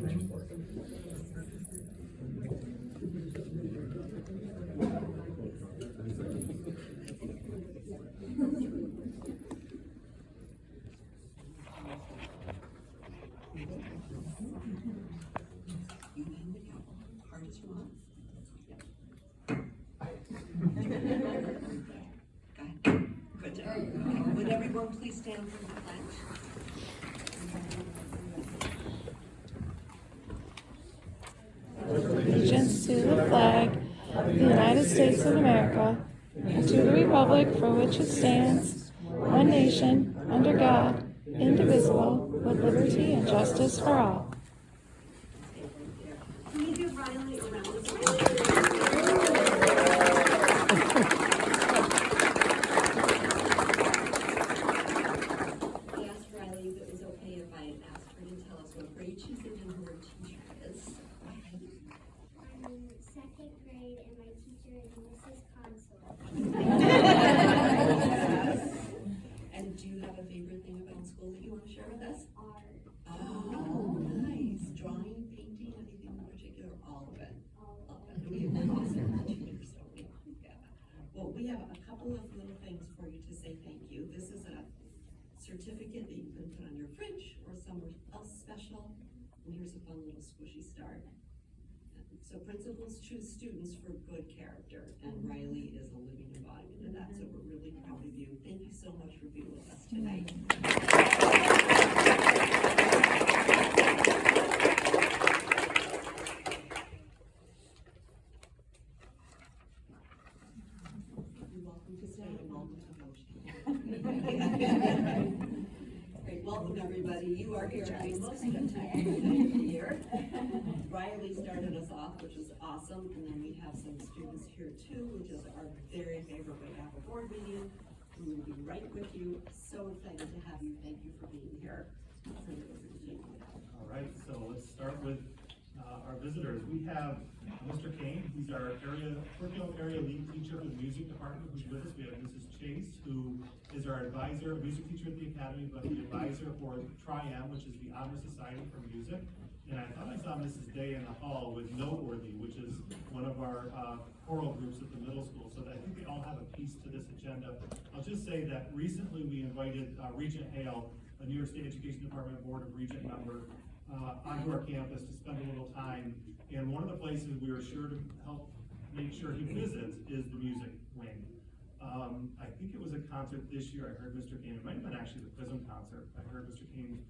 Good job. Would everyone please stand for the pledge? Allegiance to the flag of the United States of America and to the republic for which it stands, one nation, under God, indivisible, with liberty and justice for all. Can you give Riley a round of applause? I asked Riley if it was okay if I asked her to tell us what grade she's in and who her teacher is. I'm in second grade and my teacher is Mrs. Console. And do you have a favorite thing about school that you want to share with us? Art. Oh, nice. Drawing, painting, anything in particular? All of it. All All of of it. We have awesome teachers, so yeah. Well, we have a couple of little things for you to say thank you. This is a certificate that you can put on your fridge or somewhere else special. And here's a fun little squishy star. So principals choose students for good character, and Riley is a living embodiment of that, so we're really proud of you. Thank you so much for being with us tonight. You're welcome to stay and welcome to motion. Great, welcome everybody. You are here having most of the time of the year. Riley started us off, which is awesome, and then we have some students here too, which is our very favorite way to have a board meeting. We will be right with you. So excited to have you. Thank you for being here. All right, so let's start with our visitors. We have Mr. Kane. He's our curriculum area lead teacher for the music department who's with us. We have Mrs. Chase, who is our advisor, music teacher at the academy, but the advisor for Tri-M, which is the Honor Society for Music. And I thought I saw Mrs. Day in the hall with Noteworthy, which is one of our choral groups at the middle school. So I think they all have a piece to this agenda. I'll just say that recently we invited Regent Hale, a New York State Education Department Board of Regent member, onto our campus to spend a little time. And one of the places we were sure to help make sure he visits is the music wing. I think it was a concert this year. I heard Mr. Kane, it might have been actually the Prism concert. I heard Mr. Kane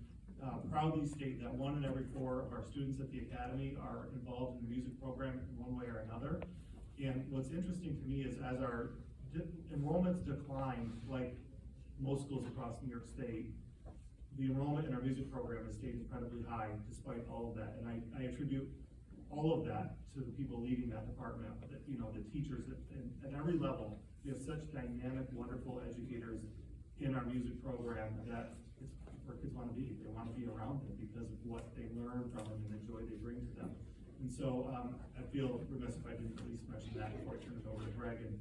proudly state that 1 in every 4 of our students at the academy are involved in the music program in one way or another. And what's interesting to me is as our enrollments decline, like most schools across New York State, the enrollment in our music program has stayed incredibly high despite all of that. And I attribute all of that to the people leading that department, the teachers at every level. We have such dynamic, wonderful educators in our music program that it's where kids want to be. They want to be around them because of what they learn from them and the joy they bring to them. And so I feel remiss if I didn't at least mention that before I turn it over to Greg and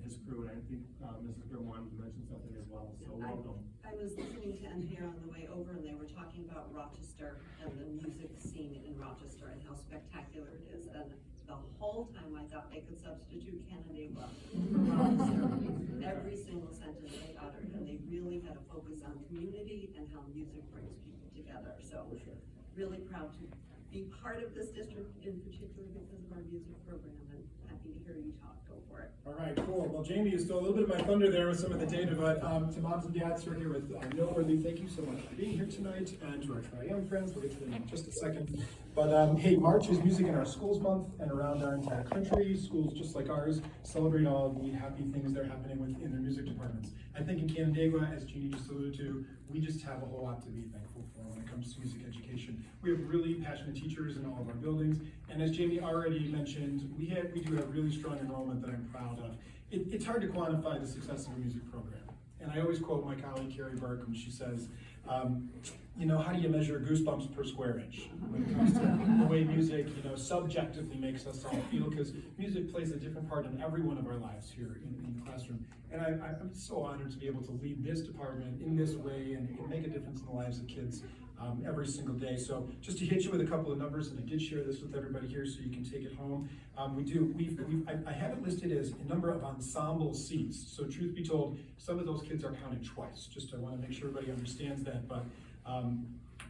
his crew. And I think Mrs. Grimm wanted to mention something as well. So welcome. I was listening to NPR on the way over, and they were talking about Rochester and the music scene in Rochester and how spectacular it is. And the whole time I thought they could substitute Canandaigua for Rochester. Every single sentence they uttered, and they really had a focus on community and how music brings people together. So really proud to be part of this district in particular because of our music program, and happy to hear you talk. Go for it. All right, cool. Well, Jamie, you stole a little bit of my thunder there with some of the data, but to moms and dads who are here with Noteworthy, thank you so much for being here tonight, and to our Tri-M friends, we'll get to them in just a second. But hey, March is Music in Our Schools Month, and around our entire country, schools just like ours celebrate all the happy things that are happening in their music departments. I think in Canandaigua, as Jeannie just alluded to, we just have a whole lot to be thankful for when it comes to music education. We have really passionate teachers in all of our buildings, and as Jamie already mentioned, we do have really strong enrollment that I'm proud of. It's hard to quantify the success of a music program, and I always quote my colleague Carrie Burke when she says, how do you measure goosebumps per square inch when it comes to the way music, subjectively makes us all feel, because music plays a different part in every one of our lives here in the classroom. And I'm so honored to be able to lead this department in this way and make a difference in the lives of kids every single day. So just to hit you with a couple of numbers, and I did share this with everybody here so you can take it home. I have it listed as a number of ensemble seats. So truth be told, some of those kids are counted twice. Just I want to make sure everybody understands that. But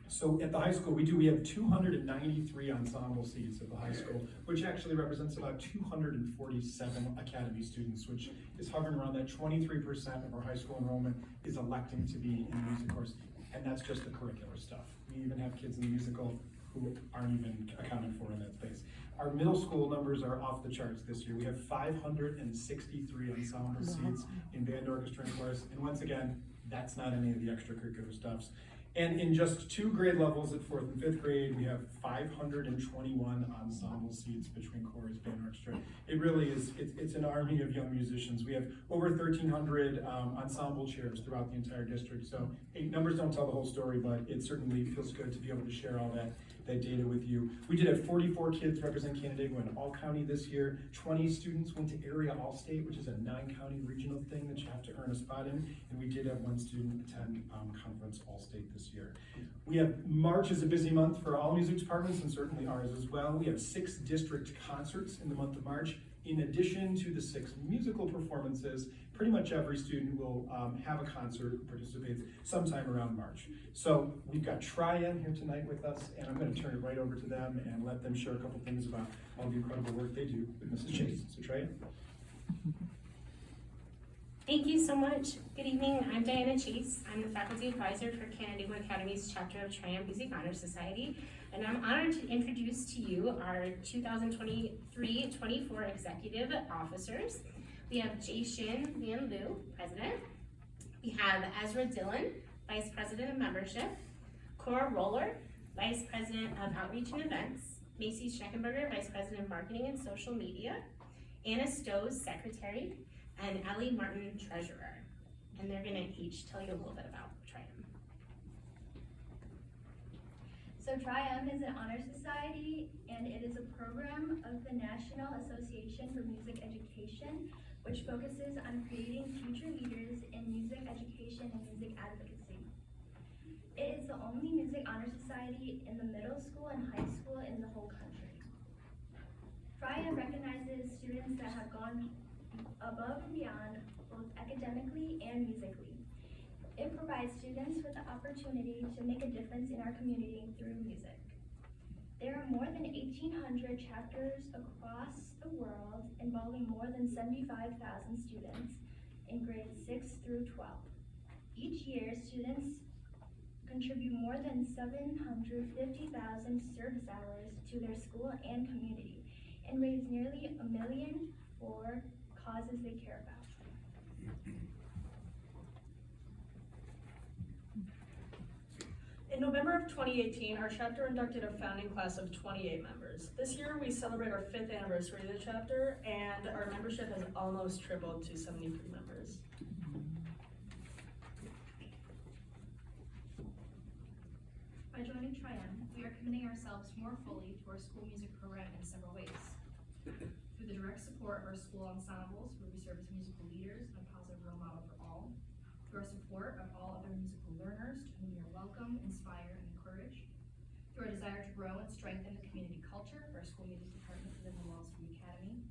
so at the high school, we have 293 ensemble seats at the high school, which actually represents about 247 academy students, which is hovering around that 23% of our high school enrollment is electing to be in the music course. And that's just the curricular stuff. We even have kids in the musical who aren't even accounted for in that space. Our middle school numbers are off the charts this year. We have 563 ensemble seats in band, orchestra, and chorus. And once again, that's not any of the extracurricular stuffs. And in just 2 grade levels at 4th and 5th grade, we have 521 ensemble seats between chorus, band, orchestra. It really is, it's an army of young musicians. We have over 1,300 ensemble chairs throughout the entire district. So hey, numbers don't tell the whole story, but it certainly feels good to be able to share all that data with you. We did have 44 kids represent Canandaigua in all county this year. 20 students went to area all-state, which is a 9-county regional thing that you have to earn a spot in. And we did have 1 student attend conference all-state this year. We have March is a busy month for all music departments and certainly ours as well. We have 6 district concerts in the month of March. In addition to the 6 musical performances, pretty much every student will have a concert, participates sometime around March. So we've got Trian here tonight with us, and I'm going to turn it right over to them and let them share a couple things about all the incredible work they do with Mrs. Chase. So Trian. Thank you so much. Good evening. I'm Diana Chase. I'm the faculty advisor for Canandaigua Academy's chapter of Triumph Music Honor Society, and I'm honored to introduce to you our 2023-24 executive officers. We have Jae-Shin Lian Liu, president. We have Ezra Dillon, vice president of membership. Cora Roller, vice president of outreach and events. Macy Scheckenberger, vice president of marketing and social media. Anna Stowe's secretary. And Ellie Martin, treasurer. And they're gonna each tell you a little bit about Triumph. So Triumph is an honor society, and it is a program of the National Association for Music Education, which focuses on creating future leaders in music education and music advocacy. It is the only music honor society in the middle school and high school in the whole country. Triumph recognizes students that have gone above and beyond, both academically and musically. It provides students with the opportunity to make a difference in our community through music. There are more than 1,800 chapters across the world involving more than 75,000 students in grades 6 through 12. Each year, students contribute more than 750,000 service hours to their school and community and raise nearly $1 million for causes they care about. In November of 2018, our chapter inducted a founding class of 28 members. This year, we celebrate our 5th anniversary of the chapter, and our membership has almost tripled to 73 members. By joining Triumph, we are committing ourselves more fully to our school music program in several ways. Through the direct support of our school ensembles, where we serve as musical leaders and a positive role model for all. Through our support of all other musical learners, to whom we are welcome, inspire, and encourage. Through our desire to grow and strengthen the community culture of our school music department within the walls of the academy.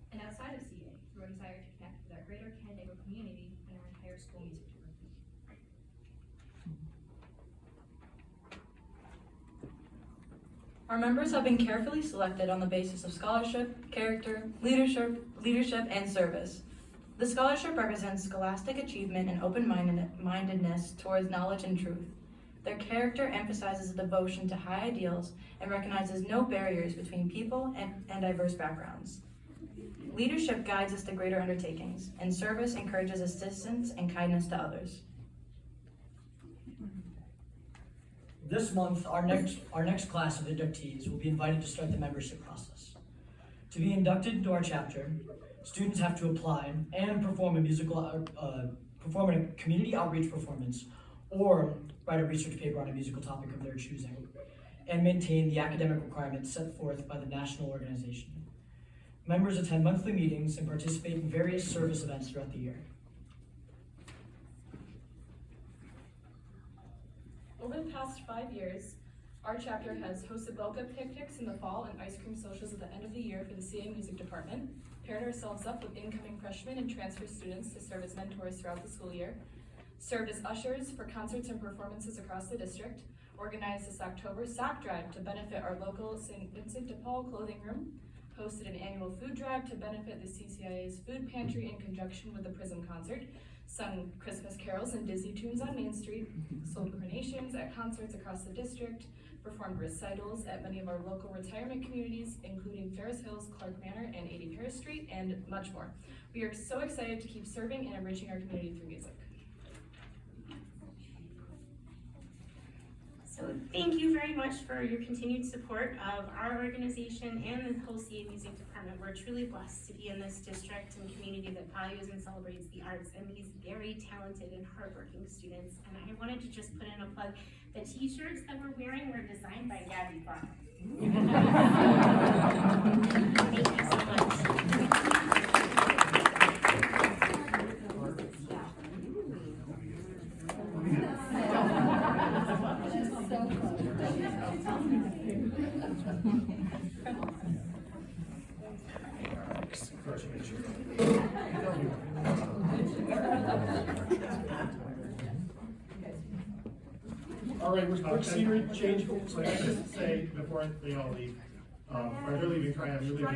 And outside of CA, through our desire to connect with our greater Canandaigua community and our entire school music department. Our members have been carefully selected on the basis of scholarship, character, leadership, and service. The scholarship represents scholastic achievement and open-mindedness towards knowledge and truth. Their character emphasizes a devotion to high ideals and recognizes no barriers between people and diverse backgrounds. Leadership guides us to greater undertakings, and service encourages assistance and kindness to others. This month, our next class of inductees will be invited to start the membership process. To be inducted into our chapter, students have to apply and perform a community outreach performance or write a research paper on a musical topic of their choosing and maintain the academic requirements set forth by the national organization. Members attend monthly meetings and participate in various service events throughout the year. Over the past 5 years, our chapter has hosted welcome picnics in the fall and ice cream socials at the end of the year for the CA Music Department, paired ourselves up with incoming freshmen and transfer students to serve as mentors throughout the school year, served as ushers for concerts and performances across the district, organized this October sock drive to benefit our local St. Vincent de Paul clothing room, hosted an annual food drive to benefit the CCIA's food pantry in conjunction with the Prism concert, sung Christmas carols and Disney tunes on Main Street, sold carnations at concerts across the district, performed recitals at many of our local retirement communities, including Ferris Hills, Clark Manor, and 80 Paris Street, and much more. We are so excited to keep serving and enriching our community through music. So thank you very much for your continued support of our organization and the whole CA Music Department. We're truly blessed to be in this district and community that values and celebrates the arts and these very talented and hardworking students. And I wanted to just put in a plug. The t-shirts that we're wearing were designed by Gabby Brock. Thank you so much. All right, we're quick scenery change. Can I just say before they all leave, or they're leaving Triumph, you're leaving.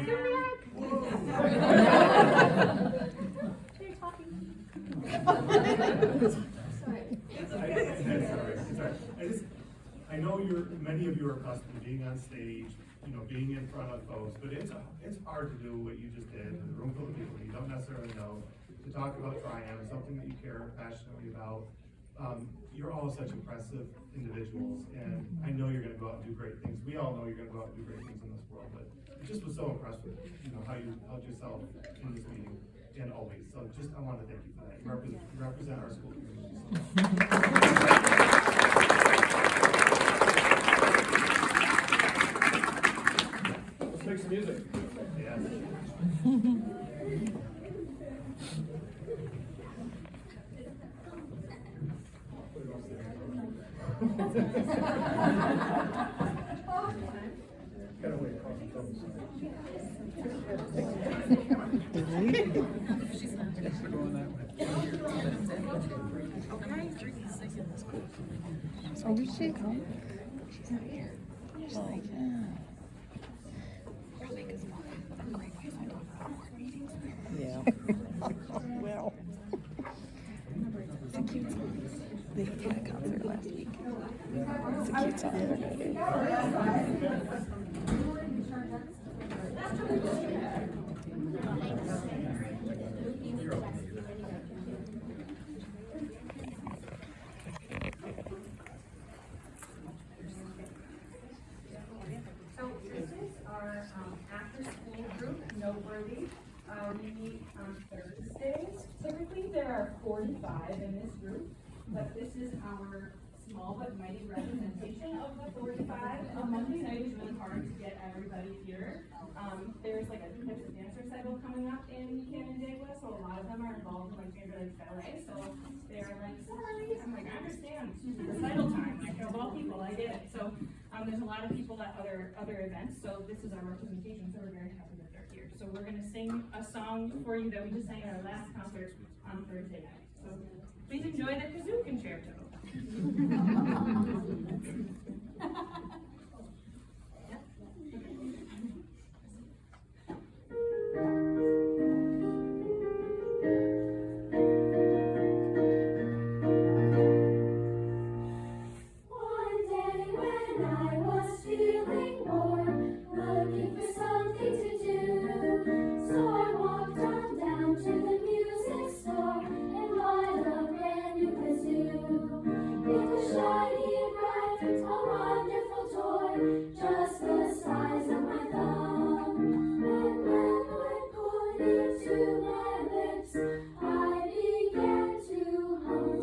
I know many of you are accustomed to being on stage, being in front of folks, but it's hard to do what you just did in a room full of people you don't necessarily know, to talk about Triumph, something that you care passionately about. You're all such impressive individuals, and I know you're gonna go out and do great things. We all know you're gonna go out and do great things in this world, but I just was so impressed with, how you held yourself in this meeting, and always. So I want to thank you for that. You represent our school community so well. Let's make some music. Yes. Gotta wait across the phone. Oh, did she come? She's not here. She's like, probably because of a great way to find out about more meetings. Yeah. Well. It's a cute song. They had a concert last week. It's a cute song they're gonna do. So this is our after-school group, Noteworthy. We meet on Thursdays. Typically, there are 45 in this group, but this is our small but mighty representation of the 45. Monday night is really hard to get everybody here. There's like a dance recital coming up in Canandaigua, so a lot of them are involved in like Finger Lakes Ballet. So they're like, sorry. I'm like, I understand. It's recital time. Like, of all people, I get it. So there's a lot of people at other events. So this is our representation. So we're very happy that they're here. So we're gonna sing a song for you that we just sang at our last concert on Thursday night. So please enjoy the kazoo concerto. One day when I was feeling bored, looking for something to do, so I walked on down to the music store and bought a brand new kazoo. It was shiny and bright, a wonderful toy, just the size of my thumb. And when I put it to my lips, I began to hum.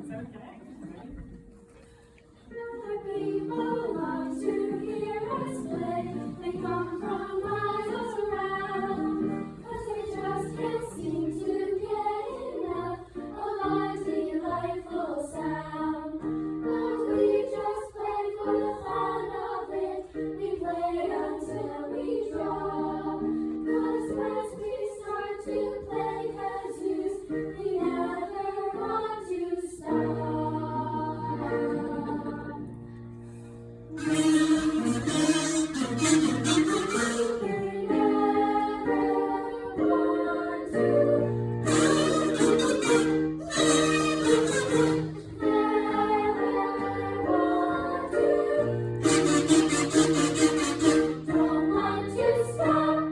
Other people love to hear us play. They come from miles around, 'cause they just can't seem to get enough of our delightful sound. But we just play for the fun of it. We play until we drop. 'Cause once we start to play kazoos, we never want to stop. Don't want to stop.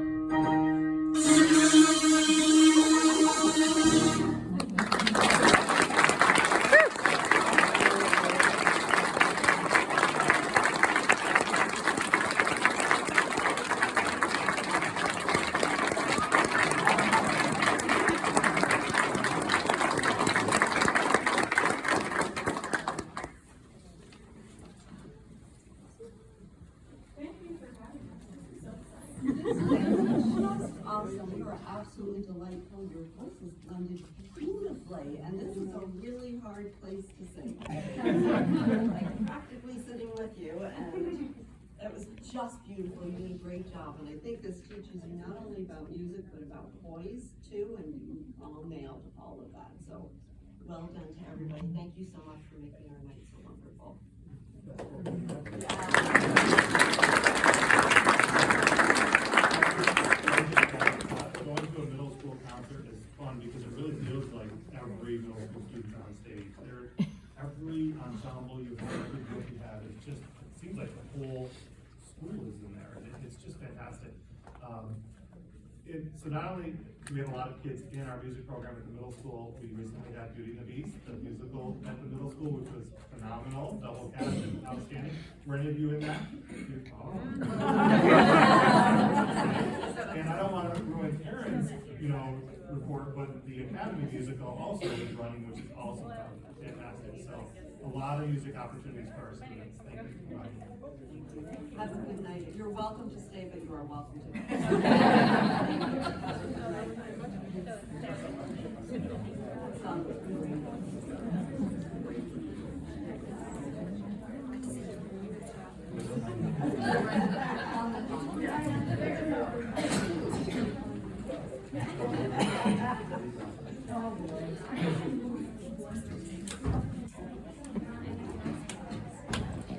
Awesome, you are absolutely delightful, your voices blended beautifully, and this is a really hard place to sing. Like practically sitting with you, and it was just beautiful, you did a great job, and I think this teaches you not only about music, but about poise too, and you all nailed all of that, so well done to everybody, thank you so much for making our night so wonderful. Going to a middle school concert is fun because it really feels like every middle school student's on stage. Every ensemble you have, every group you have, it seems like the whole school is in there. It's just fantastic. So not only do we have a lot of kids in our music program at the middle school, we recently had Beauty and the Beast, the musical at the middle school, which was phenomenal, double cast and outstanding. Were any of you in that? And I don't want to ruin Karen's, report, but the Academy musical also is running, which is also fantastic. So a lot of music opportunities for our students. Thank you for providing. Have a good night. You're welcome to stay, but you are welcome to.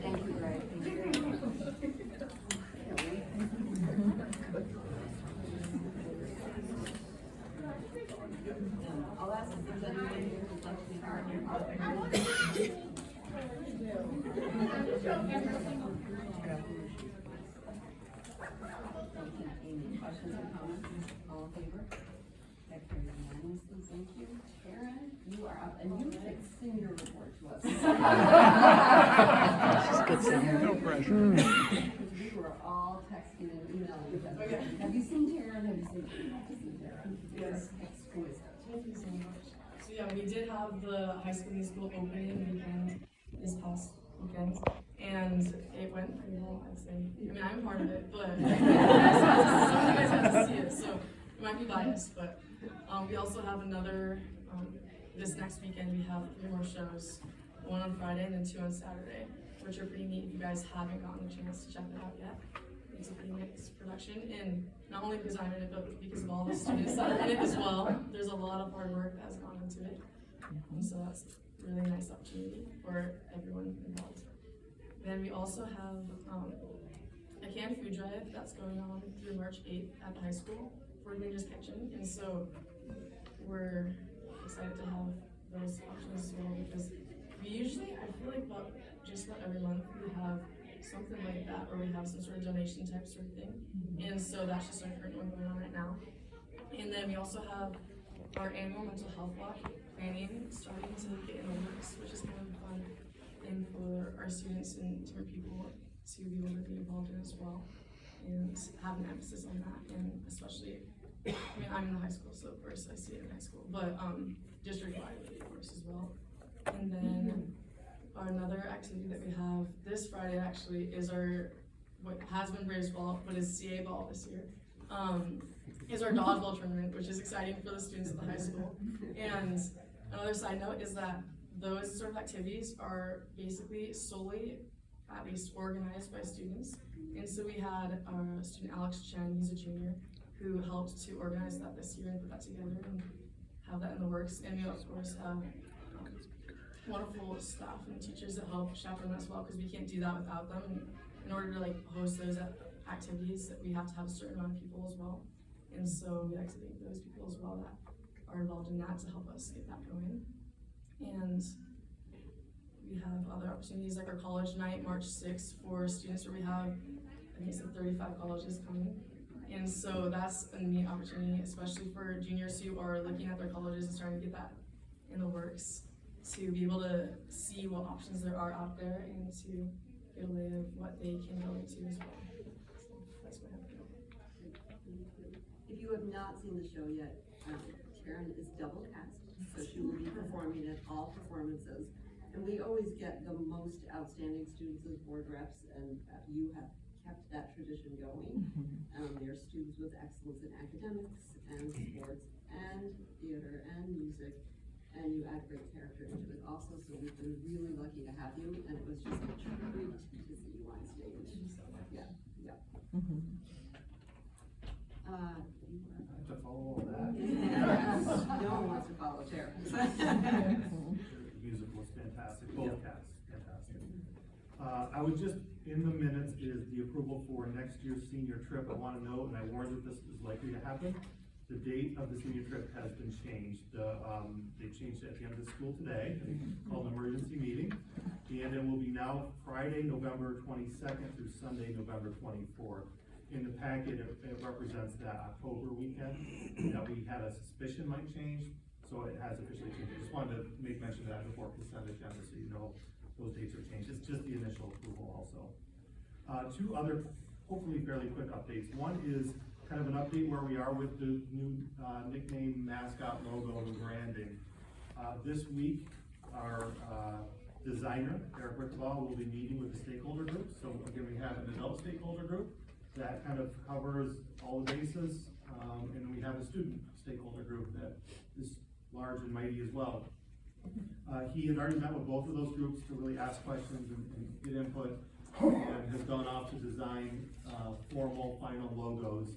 Thank you, Greg. I'll ask if there's anyone here who'd like to be part of your Amy, questions or comments? All in favor? That carries unanimously. Thank you. Karen, you are up, and you can sing your report to us. She's good singer. No pressure. Because we were all texting and emailing each other. Okay. Have you seen Karen? Have you seen Karen? Yes. Exquisite. Thank you so much. So yeah, we did have the high school musical opening weekend this past weekend, and it went pretty well, I'd say. I mean, I'm part of it, but some of you guys had to see it, so it might be biased, but we also have another, this next weekend, we have 3 more shows, one on Friday and then 2 on Saturday, which are pretty neat if you guys haven't gotten a chance to check it out yet. It's a pretty nice production, and not only because I'm in it, but because of all the students that are in it as well. There's a lot of hard work that has gone into it, so that's a really nice opportunity for everyone involved. Then we also have a canned food drive that's going on through March 8th at the high school for Ninja's Kitchen, and so we're excited to have those options as well, because we usually, I feel like just about every month we have something like that, where we have some sort of donation type sort of thing. And so that's just our current one going on right now. And then we also have our annual mental health walk planning starting to get in the works, which is kind of a fun thing for our students and different people to be able to be involved in as well, and have an emphasis on that. And especially, I mean, I'm in the high school, so of course I see it in high school, but district-wide, of course, as well. And then another activity that we have this Friday actually is our, what has been Braves ball, but is CA ball this year. Is our dodgeball tournament, which is exciting for the students at the high school. And another side note is that those sort of activities are basically solely, at least, organized by students. And so we had student Alex Chen, he's a junior, who helped to organize that this year and put that together and have that in the works. And we of course have wonderful staff and teachers that help chaperone that as well, because we can't do that without them. And in order to like host those activities, that we have to have a certain amount of people as well. And so we activate those people as well that are involved in that to help us get that going. And we have other opportunities like our college night, March 6th, for students where we have, I think it's like 35 colleges coming. And so that's a neat opportunity, especially for juniors who are looking at their colleges and trying to get that in the works, to be able to see what options there are out there and to get a lay of what they can go into as well. So that's what happened. If you have not seen the show yet, Taryn is double cast, so she will be performing at all performances. And we always get the most outstanding students as board reps, and you have kept that tradition going. They're students with excellence in academics and sports and theater and music, and you add great character into it also, so we've been really lucky to have you, and it was just a treat to see you on stage. So, yeah. To follow all that. No one wants to follow Tara. The music was fantastic, both casts, fantastic. I would just, in the minutes is the approval for next year's senior trip. I want to note, and I warned that this is likely to happen, the date of the senior trip has been changed. They changed it at the end of the school today, called an emergency meeting. And it will be now Friday, November 22nd through Sunday, November 24th. In the packet, it represents that October weekend that we had a suspicion might change, so it has officially changed. I just wanted to make mention of that before consent agenda, so you know those dates are changed. It's just the initial approval also. Two other, hopefully fairly quick updates. One is kind of an update where we are with the new nickname, mascot, logo, and branding. This week, our designer, Eric Rickball, will be meeting with the stakeholder group. So again, we have an adult stakeholder group that kind of covers all the bases, and we have a student stakeholder group that is large and mighty as well. He had already met with both of those groups to really ask questions and get input, and has gone off to design formal final logos.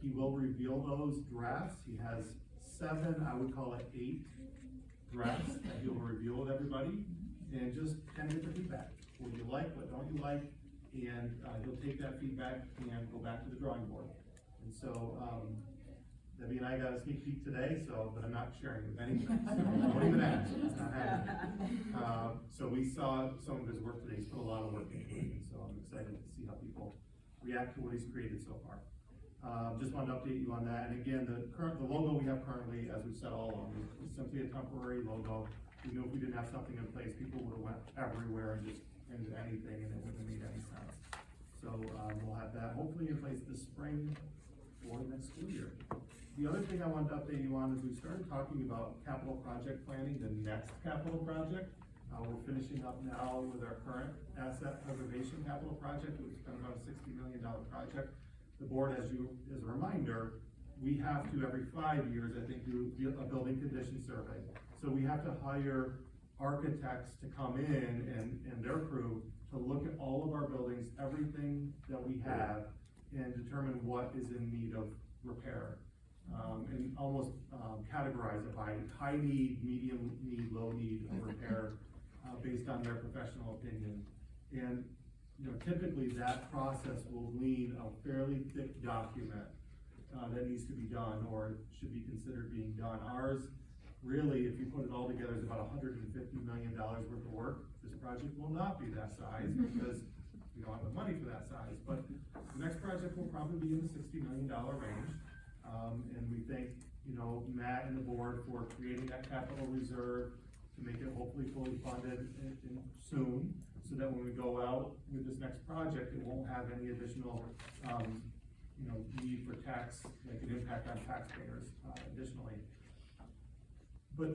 He will reveal those drafts. He has 7, I would call it 8 drafts that he will reveal with everybody, and just kind of get the feedback. What do you like, what don't you like? And he'll take that feedback and go back to the drawing board. And so Debbie and I got a sneak peek today, but I'm not sharing with anyone. So don't even ask, it's not happening. So we saw some of his work today. He's put a lot of work into it, and so I'm excited to see how people react to what he's created so far. Just wanted to update you on that. And again, the logo we have currently, as we've said all along, is simply a temporary logo. We knew if we didn't have something in place, people would have went everywhere and just into anything, and it wouldn't have made any sense. So we'll have that hopefully in place this spring or next school year. The other thing I wanted to update you on is we started talking about capital project planning, the next capital project. We're finishing up now with our current asset preservation capital project, which is kind of about a $60 million project. The board, as a reminder, we have to every 5 years, I think, do a building condition survey. So we have to hire architects to come in and their crew to look at all of our buildings, everything that we have, and determine what is in need of repair. And almost categorize it by high need, medium need, low need of repair based on their professional opinion. And typically that process will glean a fairly thick document that needs to be done or should be considered being done. Ours, really, if you put it all together, is about $150 million worth of work. This project will not be that size because we don't have the money for that size, but the next project will probably be in the $60 million range. And we thank, Matt and the board for creating that capital reserve to make it hopefully fully funded soon, so that when we go out with this next project, it won't have any additional, need for tax, like an impact on taxpayers additionally. But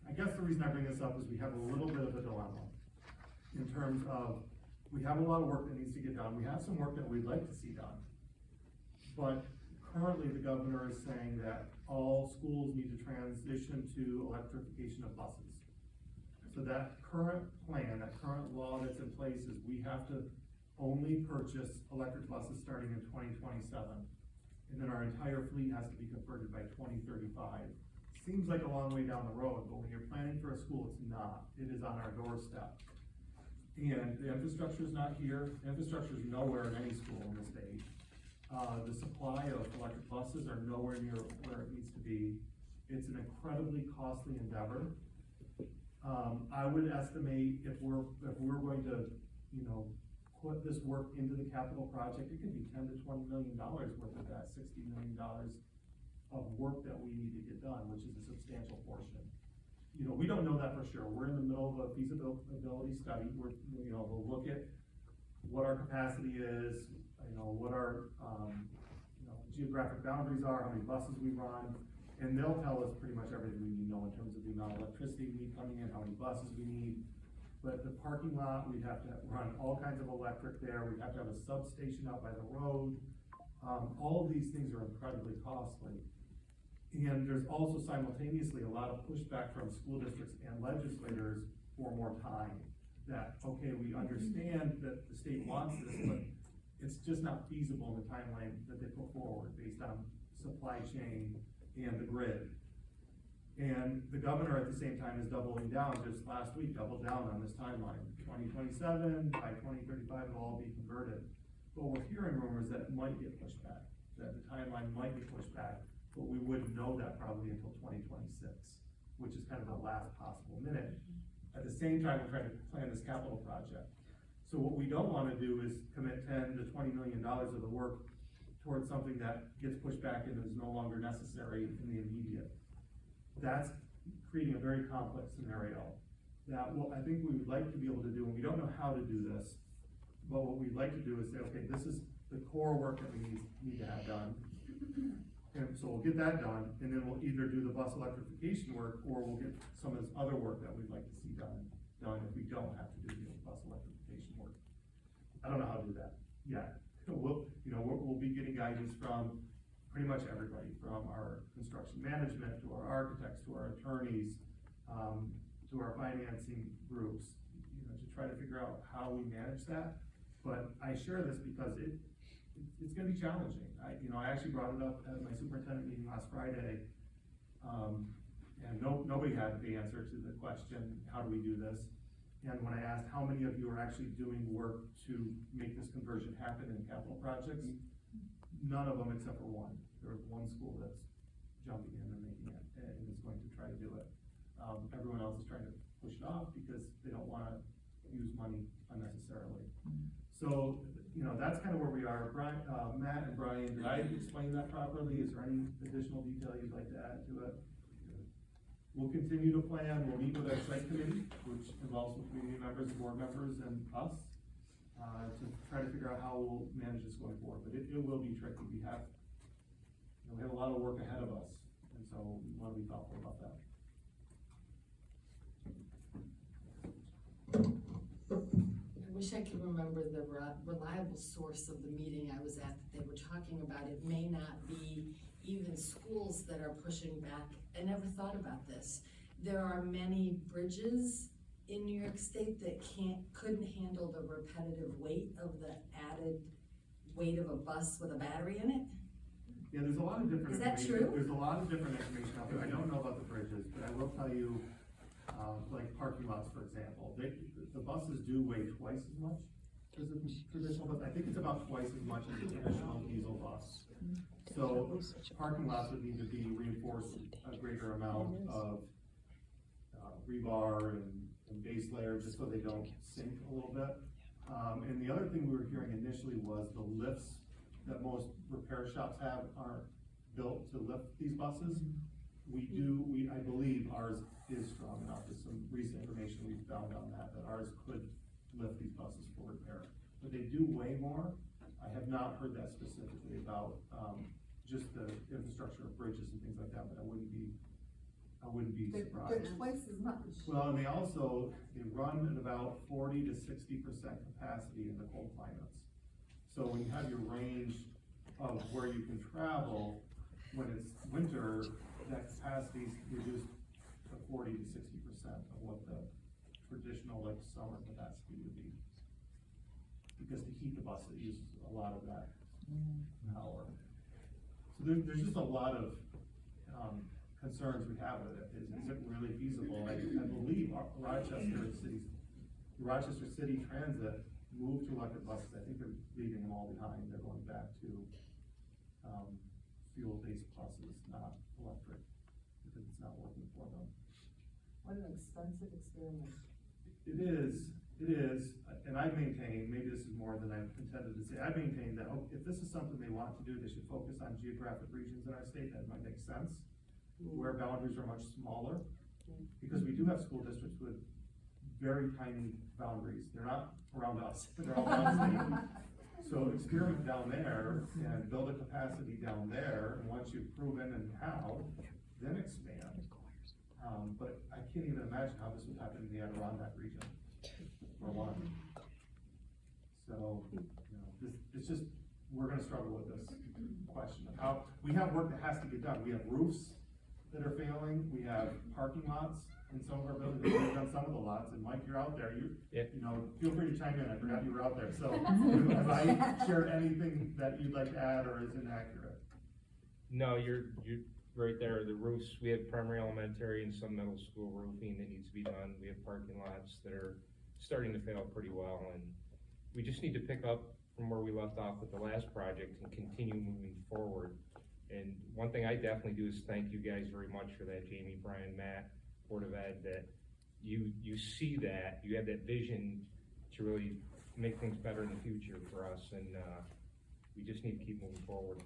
I guess the reason I bring this up is we have a little bit of a dilemma in terms of, we have a lot of work that needs to get done. We have some work that we'd like to see done. But currently, the governor is saying that all schools need to transition to electrification of buses. So that current plan, that current law that's in place is we have to only purchase electric buses starting in 2027. And then our entire fleet has to be converted by 2035. Seems like a long way down the road, but when you're planning for a school, it's not. It is on our doorstep. And the infrastructure is not here. The infrastructure is nowhere in any school in the state. The supply of electric buses are nowhere near where it needs to be. It's an incredibly costly endeavor. I would estimate if we're going to, put this work into the capital project, it could be $10 to $20 million worth of that $60 million of work that we need to get done, which is a substantial portion. We don't know that for sure. We're in the middle of a feasibility study. We'll look at what our capacity is, what our, geographic boundaries are, how many buses we run, and they'll tell us pretty much everything we need to know in terms of the amount of electricity we need coming in, how many buses we need. But the parking lot, we'd have to run all kinds of electric there. We'd have to have a substation out by the road. All of these things are incredibly costly. And there's also simultaneously a lot of pushback from school districts and legislators for more time. That, okay, we understand that the state wants this, but it's just not feasible in the timeline that they put forward based on supply chain and the grid. And the governor at the same time is doubling down, just last week, doubled down on this timeline. 2027, by 2035, it'll all be converted. But we're hearing rumors that it might get pushed back, that the timeline might be pushed back, but we wouldn't know that probably until 2026, which is kind of the last possible minute. At the same time, we're trying to plan this capital project. So what we don't wanna do is commit $10 to $20 million of the work towards something that gets pushed back and is no longer necessary in the immediate. That's creating a very complex scenario that I think we would like to be able to do, and we don't know how to do this, but what we'd like to do is say, okay, this is the core work that we need to have done. And so we'll get that done, and then we'll either do the bus electrification work, or we'll get some of this other work that we'd like to see done if we don't have to do the bus electrification work. I don't know how to do that yet. We'll be getting guidance from pretty much everybody, from our construction management, to our architects, to our attorneys, to our financing groups, to try to figure out how we manage that. But I share this because it's gonna be challenging. I actually brought it up at my superintendent meeting last Friday, and nobody had the answer to the question, how do we do this? And when I asked how many of you are actually doing work to make this conversion happen in capital projects, none of them except for one. There was one school that's jumping in and making it, and is going to try to do it. Everyone else is trying to push it off because they don't wanna use money unnecessarily. So, that's kind of where we are. Matt and Brian, did I explain that properly? Is there any additional detail you'd like to add to it? We'll continue to plan. We'll meet with our site committee, which involves some community members, board members, and us, to try to figure out how we'll manage this going forward. But it will be tricky. We have a lot of work ahead of us, and so we want to be thoughtful about that. I wish I could remember the reliable source of the meeting I was at that they were talking about. It may not be even schools that are pushing back. I never thought about this. There are many bridges in New York State that couldn't handle the repetitive weight of the added weight of a bus with a battery in it. Yeah, there's a lot of different. Is that true? There's a lot of different information out there. I don't know about the bridges, but I will tell you, like parking lots, for example, the buses do weigh twice as much as a traditional bus. I think it's about twice as much as a traditional diesel bus. So parking lots would need to be reinforced a greater amount of rebar and base layer, just so they don't sink a little bit. And the other thing we were hearing initially was the lifts that most repair shops have aren't built to lift these buses. I believe ours is strong enough. There's some recent information we found on that ours could lift these buses for repair. But they do weigh more. I have not heard that specifically about just the infrastructure of bridges and things like that, but I I wouldn't be They're surprised. twice as much. Well, and they run at about 40 to 60% capacity in the cold climates. So when you have your range of where you can travel, when it's winter, that capacity is reduced to 40 to 60% of what the traditional like summer capacity would be. Because to heat the bus, it uses a lot of that power. So there's just a lot of concerns we have with it. Is it really feasible? I believe Rochester City Transit moved to electric buses. I think they're leaving them all behind. They're going back to fuel-based buses, not electric, because it's not working for them. What an expensive experiment. It is, and I maintain, maybe this is more than I've intended to say, I maintain that if this is something they want to do, they should focus on geographic regions in our state. That might make sense, where boundaries are much smaller, because we do have school districts with very tiny boundaries. They're not around us, they're all around the state. So experiment down there and build a capacity down there, and once you've proven and how, then expand. But I can't even imagine how this would happen in the Adirondack region, for one. So, it's just, we're gonna struggle with this question of how, we have work that has to get done. We have roofs that are failing, we have parking lots in some of our buildings, we've done some of the lots, and Mike, you're out there, feel free to chime in, I forgot you were out there, so, have I shared anything that you'd like to add, or is inaccurate? No, you're right there, the roofs, we have primary, elementary, and some middle school roofing that needs to be done. We have parking lots that are starting to fail pretty well, and we just need to pick up from where we left off with the last project and continue moving forward. And one thing I definitely do is thank you guys very much for that, Jamie, Brian, Matt, Board of Ed, that you see that, you have that vision to really make things better in the future for us, and we just need to keep moving forward.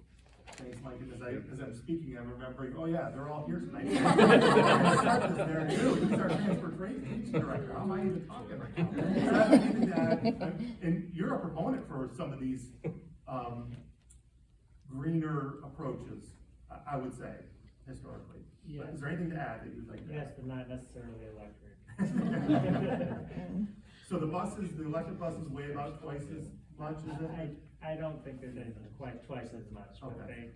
Thanks, Mike, and as I'm speaking, I'm remembering, oh yeah, they're all here tonight. He's our transportation director, how am I even talking right now? And you're a proponent for some of these, greener approaches, I would say, historically. Yes. But is there anything to add that you'd like to add? Yes, but not necessarily electric. So the electric buses weigh about twice as much, is it? I don't think they're quite twice as much, but Okay.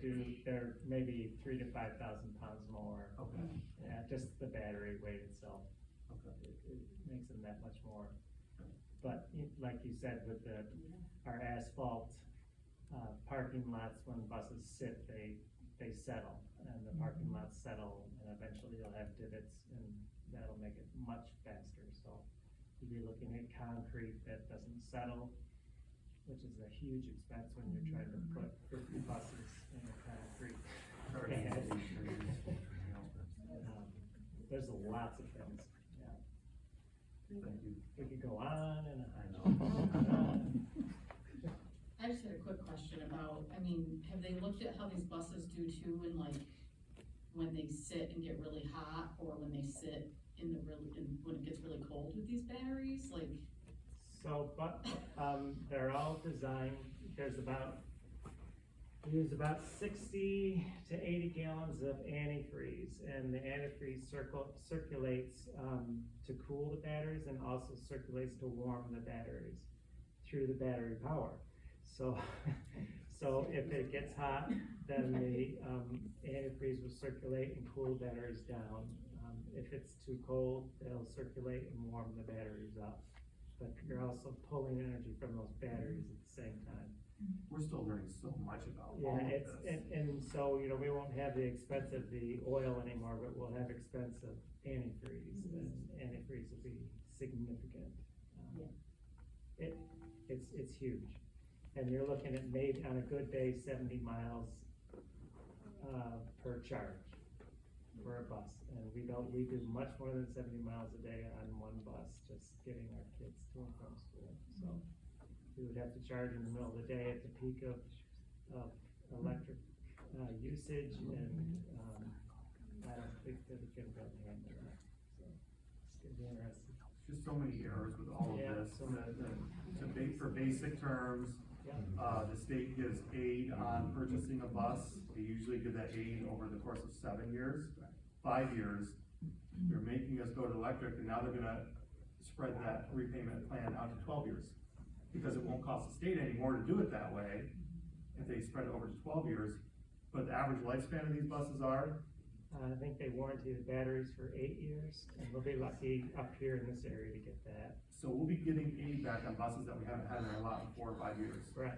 they're maybe 3,000 to 5,000 pounds more. Okay. Yeah, just the battery weight itself. Okay. It makes them that much more. But like you said, with our asphalt, parking lots, when buses sit, they settle, and the parking lots settle, and eventually you'll have divots, and that'll make it much faster. So you'd be looking at concrete that doesn't settle, which is a huge expense when you're trying to put 50 buses in a concrete pad. There's lots of things, yeah. Thank you. We could go on and on. I know. I just had a quick question about, have they looked at how these buses do too, and like, when they sit and get really hot, or when they sit when it gets really cold with these batteries, like? So, but, they're all designed, we use about 60 to 80 gallons of antifreeze, and the antifreeze circulates, to cool the batteries, and also circulates to warm the batteries through the battery power. So, so if it gets hot, then the antifreeze will circulate and cool batteries down. If it's too cold, it'll circulate and warm the batteries up. But you're also pulling energy from those batteries at the same time. We're still learning so much about all Yeah, of it's, this. and so, we won't have the expense of the oil anymore, but we'll have expense of antifreeze, and antifreeze will be significant. It's huge. And you're looking at maybe, on a good day, 70 miles per charge for a bus. And we do much more than 70 miles a day on one bus, just getting our kids to and from school. So we would have to charge in the middle of the day at the peak of electric usage, and I don't think that we can really handle that. So it's gonna be interesting. Just so many errors with all of this. So For basic terms, the state gives aid on purchasing a bus. They usually give that aid over the course of 7 years. 5 years, They're making us go to electric, and now they're gonna spread that repayment plan out to 12 years. Because it won't cost the state anymore to do it that way, if they spread it over to 12 years. But the average lifespan of these buses are, I think they warranty the batteries for 8 years, and we'll be lucky up here in this area to get that. so we'll be getting aid back on buses that we haven't had in our lot in 4 or 5 years. Right.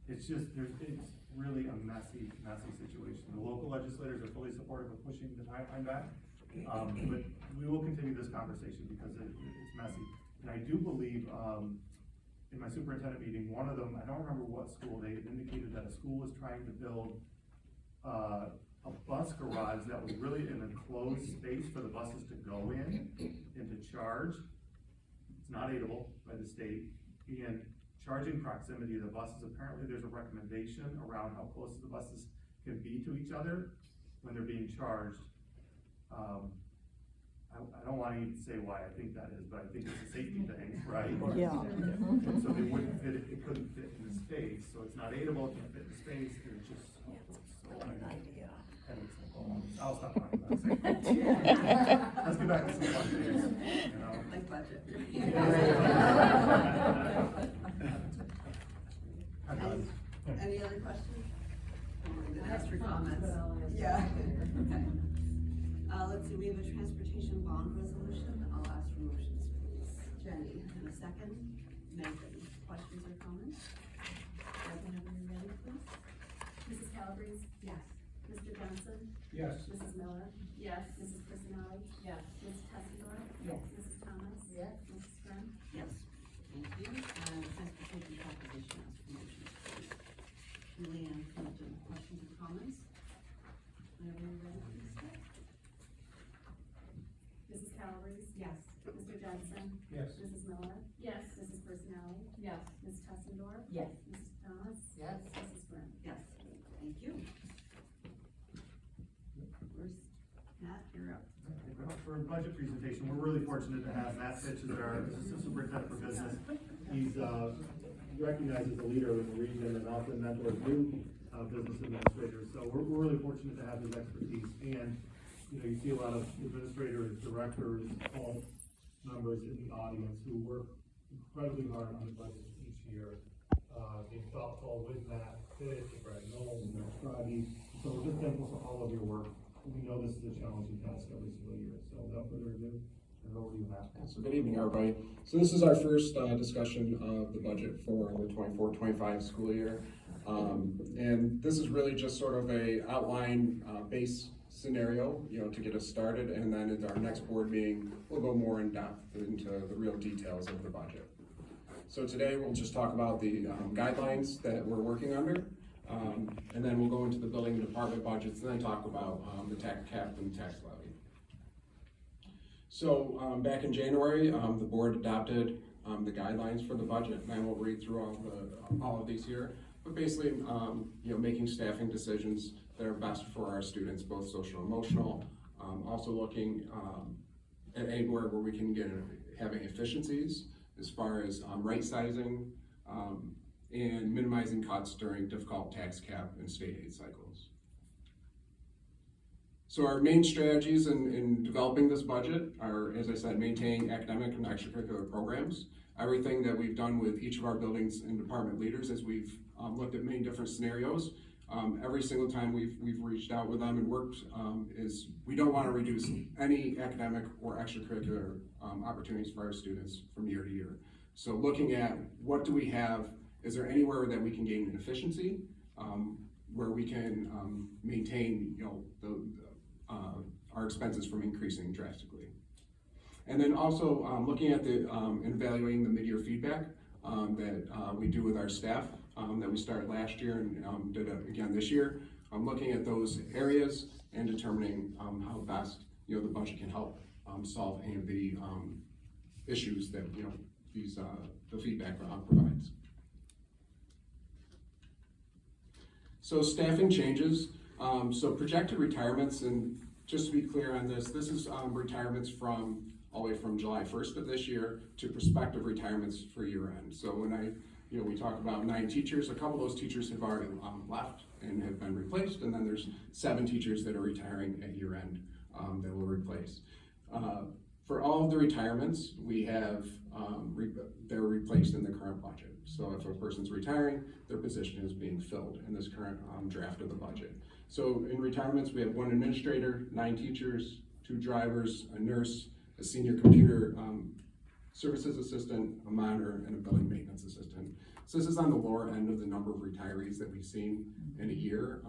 It's just, it's really a messy situation. The local legislators are fully supportive of pushing the timeline back. But we will continue this conversation because it's messy. And I do believe, in my superintendent meeting, one of them, I don't remember what school, they indicated that a school was trying to build, a bus garage that was really an enclosed space for the buses to go in and to charge. It's not aidable by the state. And charging proximity of the buses, apparently there's a recommendation around how close the buses can be to each other when they're being charged. I don't want to even say why I think that is, but I think it's a safety thing, right? Yeah. And so they wouldn't fit it, it couldn't fit in the space, so it's not aidable, it can't fit in the space, and it's just so. I'll stop talking about it. Let's get back to some fun things, you know? Like budget. I'm done. Any other questions? I'm gonna ask for comments. Yeah. Okay. Let's see, we have a transportation bond resolution. I'll ask for motions, please. Jenny, in a second. Megan, questions or comments? Megan, have you ready, please? Mrs. Calabrese? Yes. Mr. Johnson? Yes. Mrs. Miller? Yes. Mrs. Personali? Yes. Mrs. Tessendorf? Yes. Mrs. Thomas? Yes. Mrs. Friend? Yes. Thank you. Transportation proposition, ask for motions, please. Julianne Clinton, questions or comments? Whenever you're ready, please. Mrs. Calabrese? Yes. Mr. Johnson? Yes. Mrs. Miller? Yes. Mrs. Personali? Yes. Ms. Tessendorf? Yes. Mrs. Thomas? Yes. Mrs. Friend? Yes. Thank you. Where's Matt? You're up. For a budget presentation, we're really fortunate to have Matt Fitch as our assistant superintendent for business. He's recognized as a leader in the region and also mentors new business administrators. So we're really fortunate to have his expertise. And you know, you see a lot of administrators, directors, all members in the audience who work incredibly hard on the budget each year. Being thoughtful with Matt Fitch, Brad Knowles, and Matt Stradi. So we're just thankful for all of your work. We know this is a challenging task every single year. So without further ado, turn it over to you, Matt. So good evening, everybody. So this is our first discussion of the budget for the 24-25 school year. And this is really just sort of a outline base scenario, you know, to get us started. And then at our next board meeting, we'll go more in depth into the real details of the budget. So today we'll just talk about the guidelines that we're working under. And then we'll go into the building department budgets and then talk about the tax cap and tax levy. So back in January, the board adopted the guidelines for the budget, and I won't read through all of these here. But basically, you know, making staffing decisions that are best for our students, both social and emotional. Also looking at anywhere where we can get having efficiencies as far as right sizing and minimizing cuts during difficult tax cap and state aid cycles. So our main strategies in developing this budget are, as I said, maintaining academic and extracurricular programs. Everything that we've done with each of our buildings and department leaders as we've looked at many different scenarios. Every single time we've reached out with them and worked is we don't want to reduce any academic or extracurricular opportunities for our students from year to year. So looking at what do we have, is there anywhere that we can gain an efficiency, where we can maintain, you know, our expenses from increasing drastically. And then also looking at the and evaluating the mid-year feedback that we do with our staff that we started last year and did again this year. Looking at those areas and determining how best, you know, the budget can help solve any of the issues that, you know, these the feedback provides. So staffing changes. So projected retirements, and just to be clear on this is retirements from all the way from July 1st of this year to prospective retirements for year end. So when we talk about 9 teachers, a couple of those teachers have already left and have been replaced, and then there's 7 teachers that are retiring at year end that we'll replace. For all of the retirements, we have, they're replaced in the current budget. So if a person's retiring, their position is being filled in this current draft of the budget. So in retirements, we have 1 administrator, 9 teachers, 2 drivers, a nurse, a senior computer services assistant, a monitor, and a building maintenance assistant. So this is on the lower end of the number of retirees that we've seen in a year,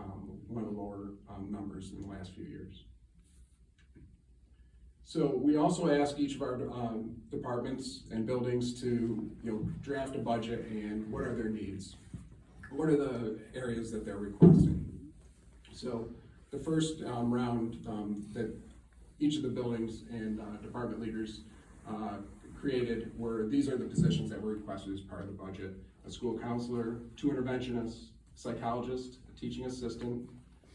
one of the lower numbers in the last few years. So we also ask each of our departments and buildings to draft a budget and what are their needs? What are the areas that they're requesting? So the first round that each of the buildings and department leaders created were, these are the positions that were requested as part of the budget. A school counselor, 2 interventionists, a psychologist, a teaching assistant,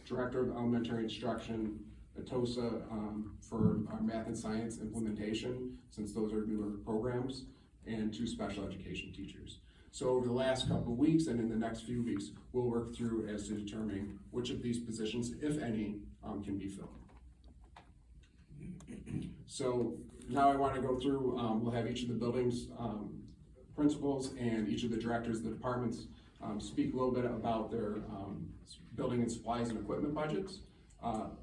director of elementary instruction, a TOSA for our math and science implementation, since those are newer programs, and 2 special education teachers. So over the last couple of weeks and in the next few weeks, we'll work through as to determine which of these positions, if any, can be filled. So now I want to go through, we'll have each of the buildings principals and each of the directors of the departments speak a little bit about their building and supplies and equipment budgets.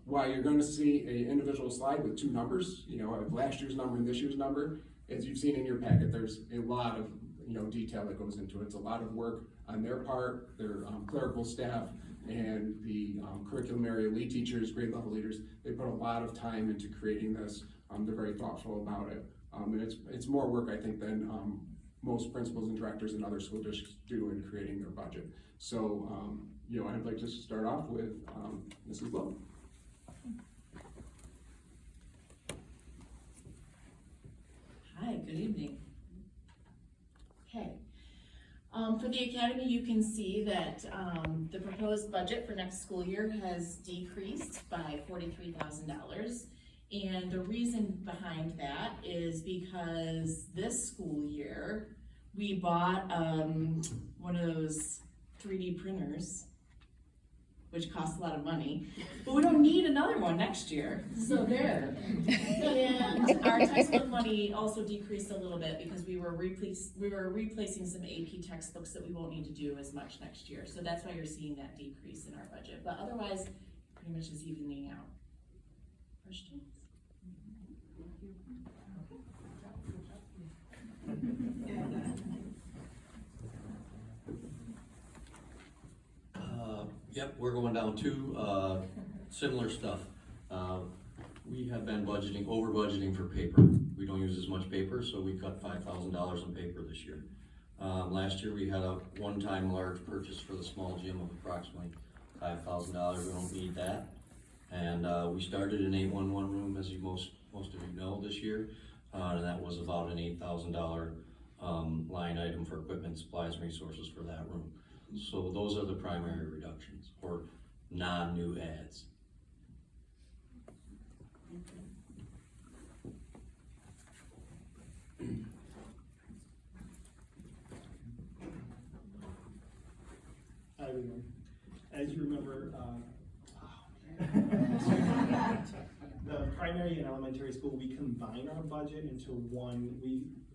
While you're going to see an individual slide with 2 numbers, of last year's number and this year's number, as you've seen in your packet, there's a lot of detail that goes into it. It's a lot of work on their part, their clerical staff, and the curriculum area lead teachers, grade level leaders. They put a lot of time into creating this. They're very thoughtful about it. And it's more work, I think, than most principals and directors in other school districts do in creating their budget. So, I'd like to start off with Mrs. Lowe. Hi, good evening. Okay. For the academy, you can see that the proposed budget for next school year has decreased by $43,000. And the reason behind that is because this school year, we bought one of those 3D printers, which costs a lot of money, but we don't need another one next year, so there. And our textbook money also decreased a little bit because we were replacing some AP textbooks that we won't need to do as much next year. So that's why you're seeing that decrease in our budget, but otherwise, pretty much is evening out. Questions? Yep, we're going down to similar stuff. We have been over budgeting for paper. We don't use as much paper, so we cut $5,000 on paper this year. Last year we had a one-time large purchase for the small gym of approximately $5,000. We don't need that. And we started an 811 room, as most of you know, this year. And that was about an $8,000 line item for equipment, supplies, and resources for that room. So those are the primary reductions, or non-new ads. Hi everyone. As you remember, the primary and elementary school, we combine our budget into one.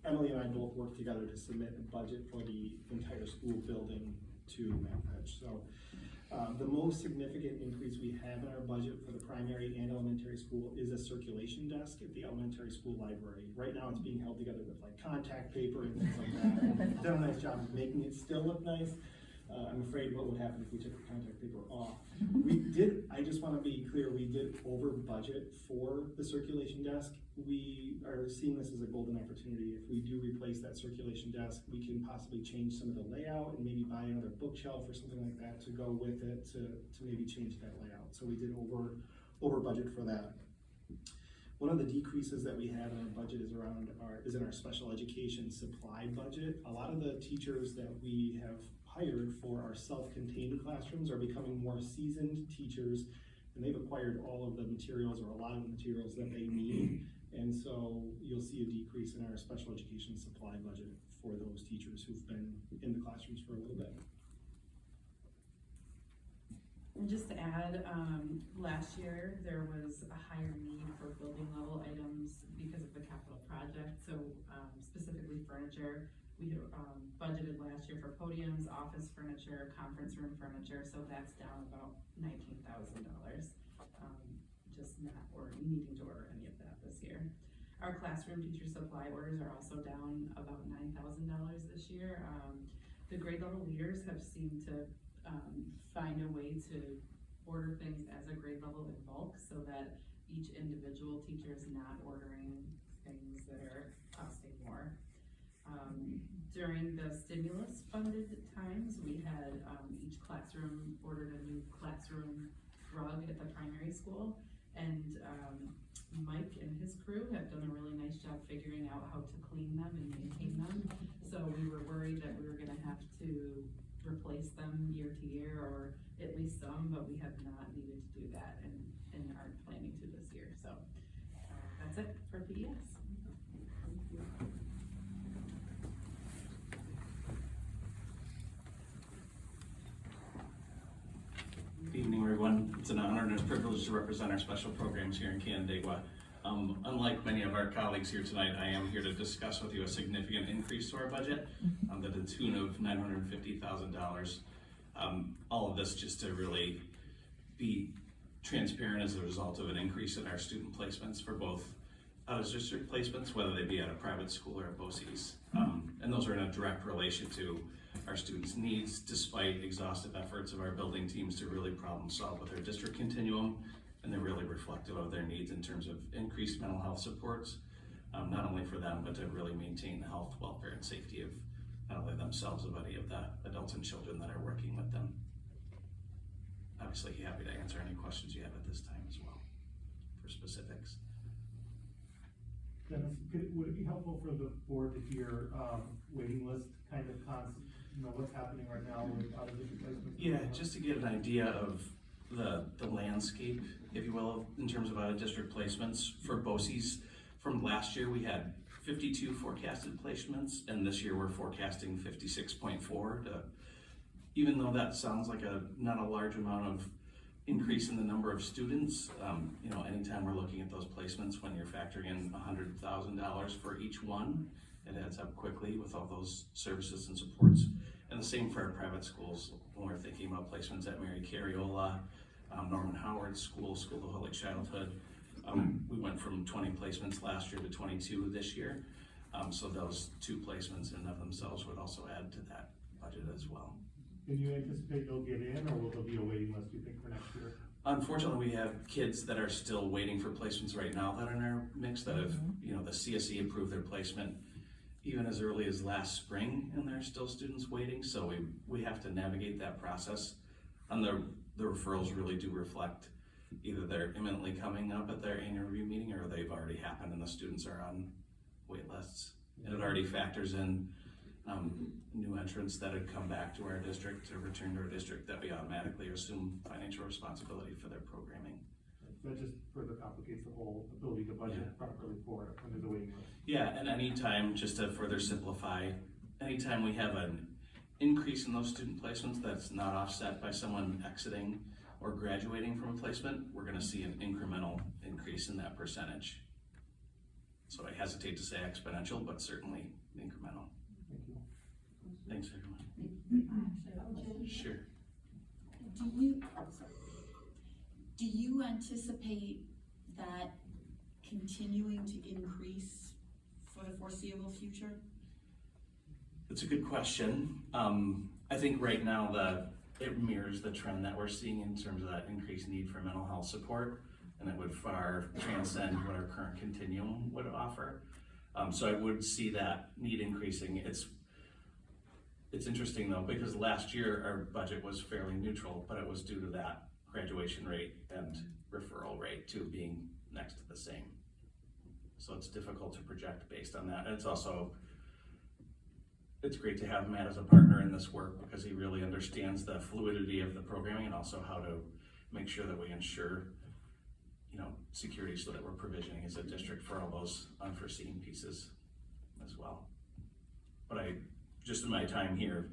Emily and I both work together to submit a budget for the entire school building to MapEdge. So the most significant increase we have in our budget for the primary and elementary school is a circulation desk at the elementary school library. Right now it's being held together with like contact paper and things like that. We've done a nice job of making it still look nice. I'm afraid what would happen if we took the contact paper off. I just want to be clear, we did over budget for the circulation desk. We are seeing this as a golden opportunity. If we do replace that circulation desk, we can possibly change some of the layout and maybe buy another bookshelf or something like that to go with it to maybe change that layout. So we did over budget for that. One of the decreases that we have in our budget is in our special education supply budget. A lot of the teachers that we have hired for our self-contained classrooms are becoming more seasoned teachers, and they've acquired all of the materials or a lot of the materials that they need. And so you'll see a decrease in our special education supply budget for those teachers who've been in the classrooms for a little bit. And just to add, last year there was a higher need for building level items because of the capital project. So specifically furniture, we had budgeted last year for podiums, office furniture, conference room furniture. So that's down about $19,000. Just not needing to order any of that this year. Our classroom teacher supply orders are also down about $9,000 this year. The grade level leaders have seemed to find a way to order things as a grade level in bulk so that each individual teacher is not ordering things that are costing more. During the stimulus funded times, we had each classroom ordered a new classroom rug at the primary school, and Mike and his crew have done a really nice job figuring out how to clean them and maintain them. So we were worried that we were gonna have to replace them year to year, or at least some, but we have not needed to do that and aren't planning to this year. So that's it for PES. Good evening, everyone. It's an honor and a privilege to represent our special programs here in Canandaigua. Unlike many of our colleagues here tonight, I am here to discuss with you a significant increase to our budget to the tune of $950,000. All of this just to really be transparent as a result of an increase in our student placements for both out-of-district placements, whether they be at a private school or at BOCES. And those are in a direct relation to our students' needs, despite exhaustive efforts of our building teams to really problem solve with our district continuum. And they're really reflective of their needs in terms of increased mental health supports, not only for them, but to really maintain the health, welfare, and safety of not only themselves, but any of the adults and children that are working with them. Obviously, happy to answer any questions you have at this time as well, for specifics. Dennis, would it be helpful for the board to hear waiting list kind of concept, what's happening right now with out-of-district placements? Yeah, just to get an idea of the landscape, if you will, in terms of out-of-district placements for BOCES. From last year, we had 52 forecasted placements, and this year we're forecasting 56.4. Even though that sounds like not a large amount of increase in the number of students, anytime we're looking at those placements, when you're factoring in $100,000 for each one, it adds up quickly with all those services and supports. And the same for our private schools when we're thinking about placements at Mary Carriola, Norman Howard School of Holy Childhood. We went from 20 placements last year to 22 this year. So those two placements in and of themselves would also add to that budget as well. Can you anticipate they'll get in, or will there be a waiting list, do you think, for next year? Unfortunately, we have kids that are still waiting for placements right now that are in our mix that have, the CSE approved their placement even as early as last spring, and there are still students waiting. So we have to navigate that process. And the referrals really do reflect either they're imminently coming up at their annual review meeting, or they've already happened and the students are on wait lists. And it already factors in new entrants that had come back to our district to return to our district that we automatically assume financial responsibility for their programming. That just further complicates the whole ability to budget properly for it under the waiting list. Yeah, and anytime, just to further simplify, anytime we have an increase in those student placements that's not offset by someone exiting or graduating from a placement, we're gonna see an incremental increase in that percentage. So I hesitate to say exponential, but certainly incremental. Thank you. Thanks, everyone. Sure. Do you anticipate that continuing to increase for the foreseeable future? It's a good question. I think right now it mirrors the trend that we're seeing in terms of that increased need for mental health support, and it would far transcend what our current continuum would offer. So I would see that need increasing. It's interesting though, because last year our budget was fairly neutral, but it was due to that graduation rate and referral rate too being next to the same. So it's difficult to project based on that. And it's great to have Matt as a partner in this work because he really understands the fluidity of the programming and also how to make sure that we ensure, security so that we're provisioning as a district for all those unforeseen pieces as well. But just in my time here,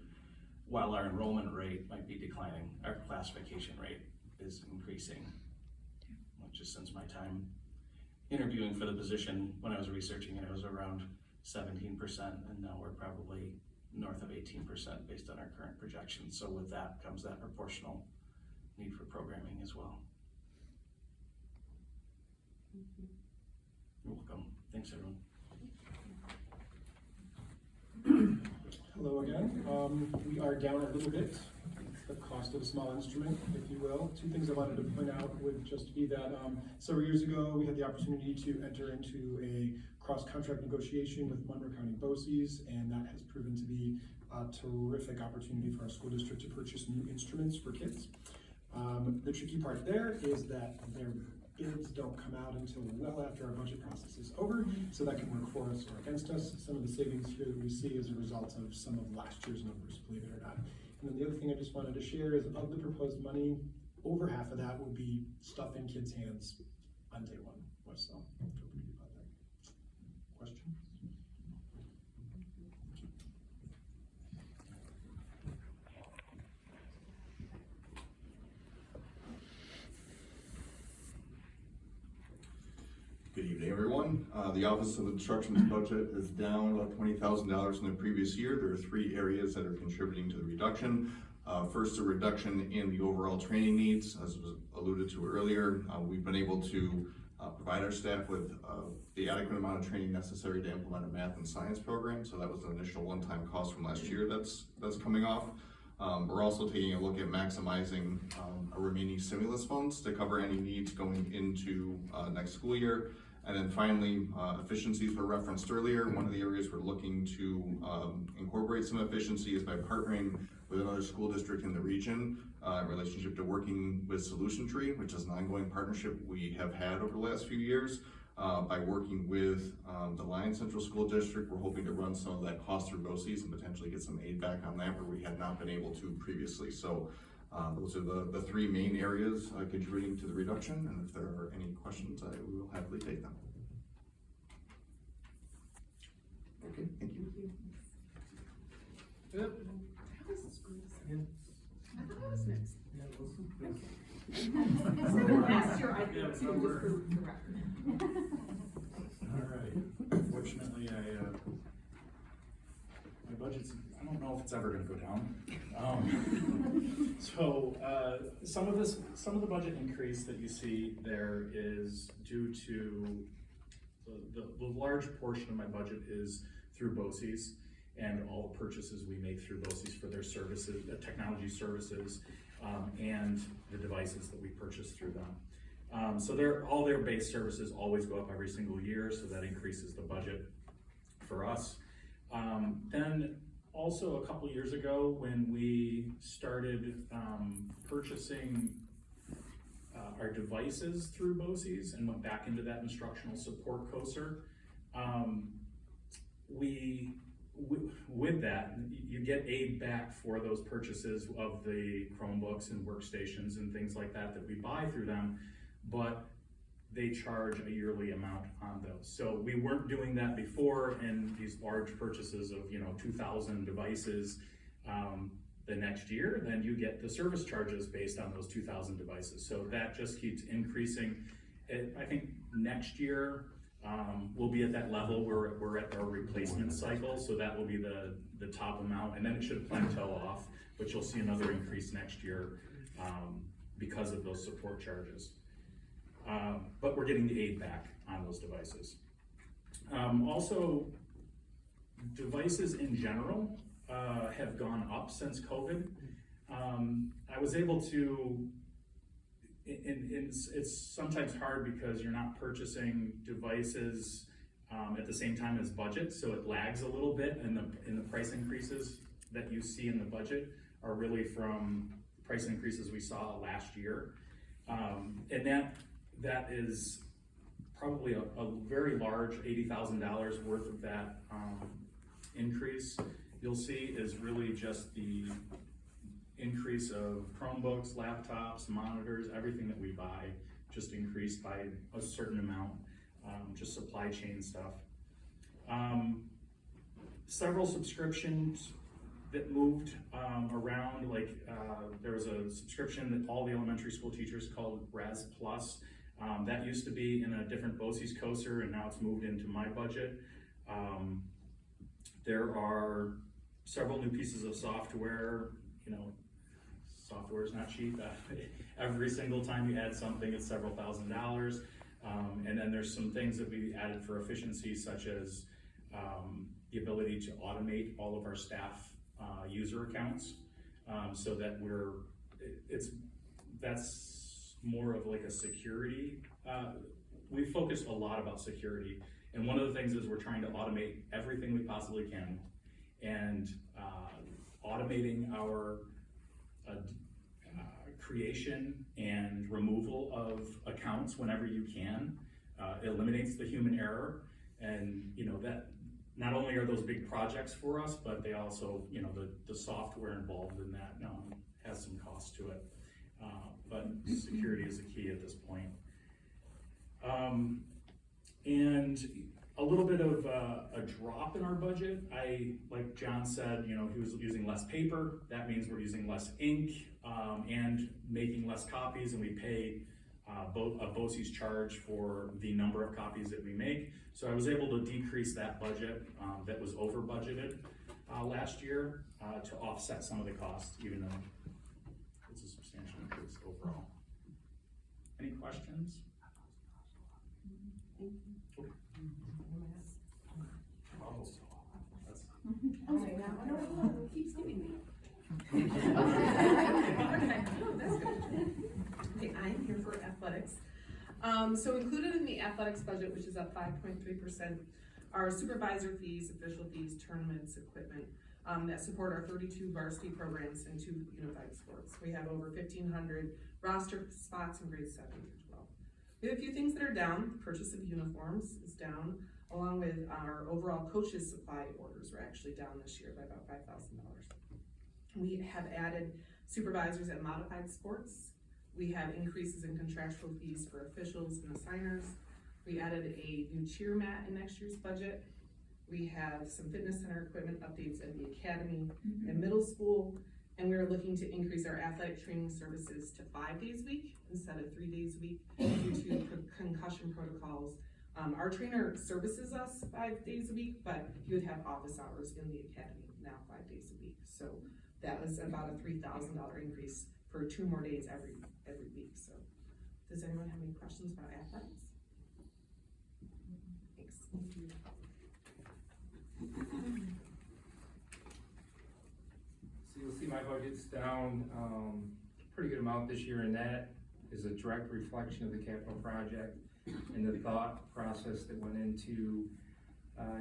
while our enrollment rate might be declining, our classification rate is increasing, which is since my time interviewing for the position, when I was researching it, it was around 17%, and now we're probably north of 18% based on our current projections. So with that comes that proportional need for programming as well. You're welcome. Thanks, everyone. Hello again. We are down a little bit, the cost of a small instrument, if you will. Two things I wanted to point out would just be that several years ago, we had the opportunity to enter into a cross-contract negotiation with Monroe County BOCES, and that has proven to be a terrific opportunity for our school district to purchase new instruments for kids. The tricky part there is that their bids don't come out until well after our budget process is over, so that can work for us or against us. Some of the savings here that we see is a result of some of last year's numbers, believe it or not. And then the other thing I just wanted to share is of the proposed money, over half of that will be stuff in kids' hands on day one. So, hoping to be about that. Question? Good evening, everyone. The Office of Instruction's budget is down about $20,000 in the previous year. There are three areas that are contributing to the reduction. First, a reduction in the overall training needs, as was alluded to earlier. We've been able to provide our staff with the adequate amount of training necessary to implement a math and science program. So that was an initial one-time cost from last year that's coming off. We're also taking a look at maximizing our remaining stimulus funds to cover any needs going into next school year. And then finally, efficiencies were referenced earlier. One of the areas we're looking to incorporate some efficiency is by partnering with another school district in the region in relationship to working with Solution Tree, which is an ongoing partnership we have had over the last few years. By working with the Lyons Central School District, we're hoping to run some of that cost through BOCES and potentially get some aid back on that where we had not been able to previously. So those are the three main areas contributing to the reduction, and if there are any questions, we will happily take them. Okay, thank you. Good. How is this going to say? I thought I was next. Last year I did too, just for the record. All right. Fortunately, my budget's, I don't know if it's ever gonna go down. Some of the budget increase that you see there is due to the large portion of my budget is through BOCES and all the purchases we make through BOCES for their services, technology services, and the devices that we purchase through them. So all their base services always go up every single year, so that increases the budget for us. Then also a couple years ago, when we started purchasing our devices through BOCES and went back into that instructional support COSER, with that, you get aid back for those purchases of the Chromebooks and workstations and things like that we buy through them, but they charge a yearly amount on those. So we weren't doing that before, and these large purchases of 2,000 devices the next year, then you get the service charges based on those 2,000 devices. So that just keeps increasing. I think next year, we'll be at that level where we're at our replacement cycle, so that will be the top amount, and then it should plateau off, but you'll see another increase next year because of those support charges. But we're getting the aid back on those devices. Also, devices in general have gone up since COVID. I was able to, it's sometimes hard because you're not purchasing devices at the same time as budget, so it lags a little bit, and the price increases that you see in the budget are really from price increases we saw last year. And that is probably a very large $80,000 worth of that increase you'll see is really just the increase of Chromebooks, laptops, monitors, everything that we buy just increased by a certain amount, just supply chain stuff. Several subscriptions that moved around, like there was a subscription that all the elementary school teachers called Raz Plus. That used to be in a different BOCES COSER, and now it's moved into my budget. There are several new pieces of software. You know, software is not cheap. Every single time you add something, it's several $1,000s. And then there's some things that we added for efficiency, such as the ability to automate all of our staff user accounts, so that that's more of like a security. We focused a lot about security, and one of the things is we're trying to automate everything we possibly can, and automating our creation and removal of accounts whenever you can eliminates the human error. And you know, that not only are those big projects for us, but they also, you know, the software involved in that has some cost to it. But security is a key at this point. And a little bit of a drop in our budget. Like John said, you know, he was using less paper. That means we're using less ink and making less copies, and we pay a BOCES charge for the number of copies that we make. So I was able to decrease that budget that was over budgeted last year to offset some of the costs, even though it's a substantial increase overall. Any questions? Keep skipping me. Okay, I'm here for athletics. So included in the athletics budget, which is up 5.3%, are supervisor fees, official fees, tournaments, equipment, that support our 32 varsity programs and 2 unified sports. We have over 1,500 roster spots in grades 7 through 12. We have a few things that are down. The purchase of uniforms is down, along with our overall coaches supply orders are actually down this year by about $5,000. We have added supervisors at modified sports. We have increases in contractual fees for officials and assigners. We added a new cheer mat in next year's budget. We have some fitness center equipment updates at the academy and middle school. And we're looking to increase our athletic training services to 5 days a week instead of 3 days a week due to concussion protocols. Our trainer services us 5 days a week, but he would have office hours in the academy now 5 days a week. So that was about a $3,000 increase for 2 more days every week. So does anyone have any questions about athletics? Thanks. So you'll see my budget's down a pretty good amount this year, and that is a direct reflection of the capital project and the thought process that went into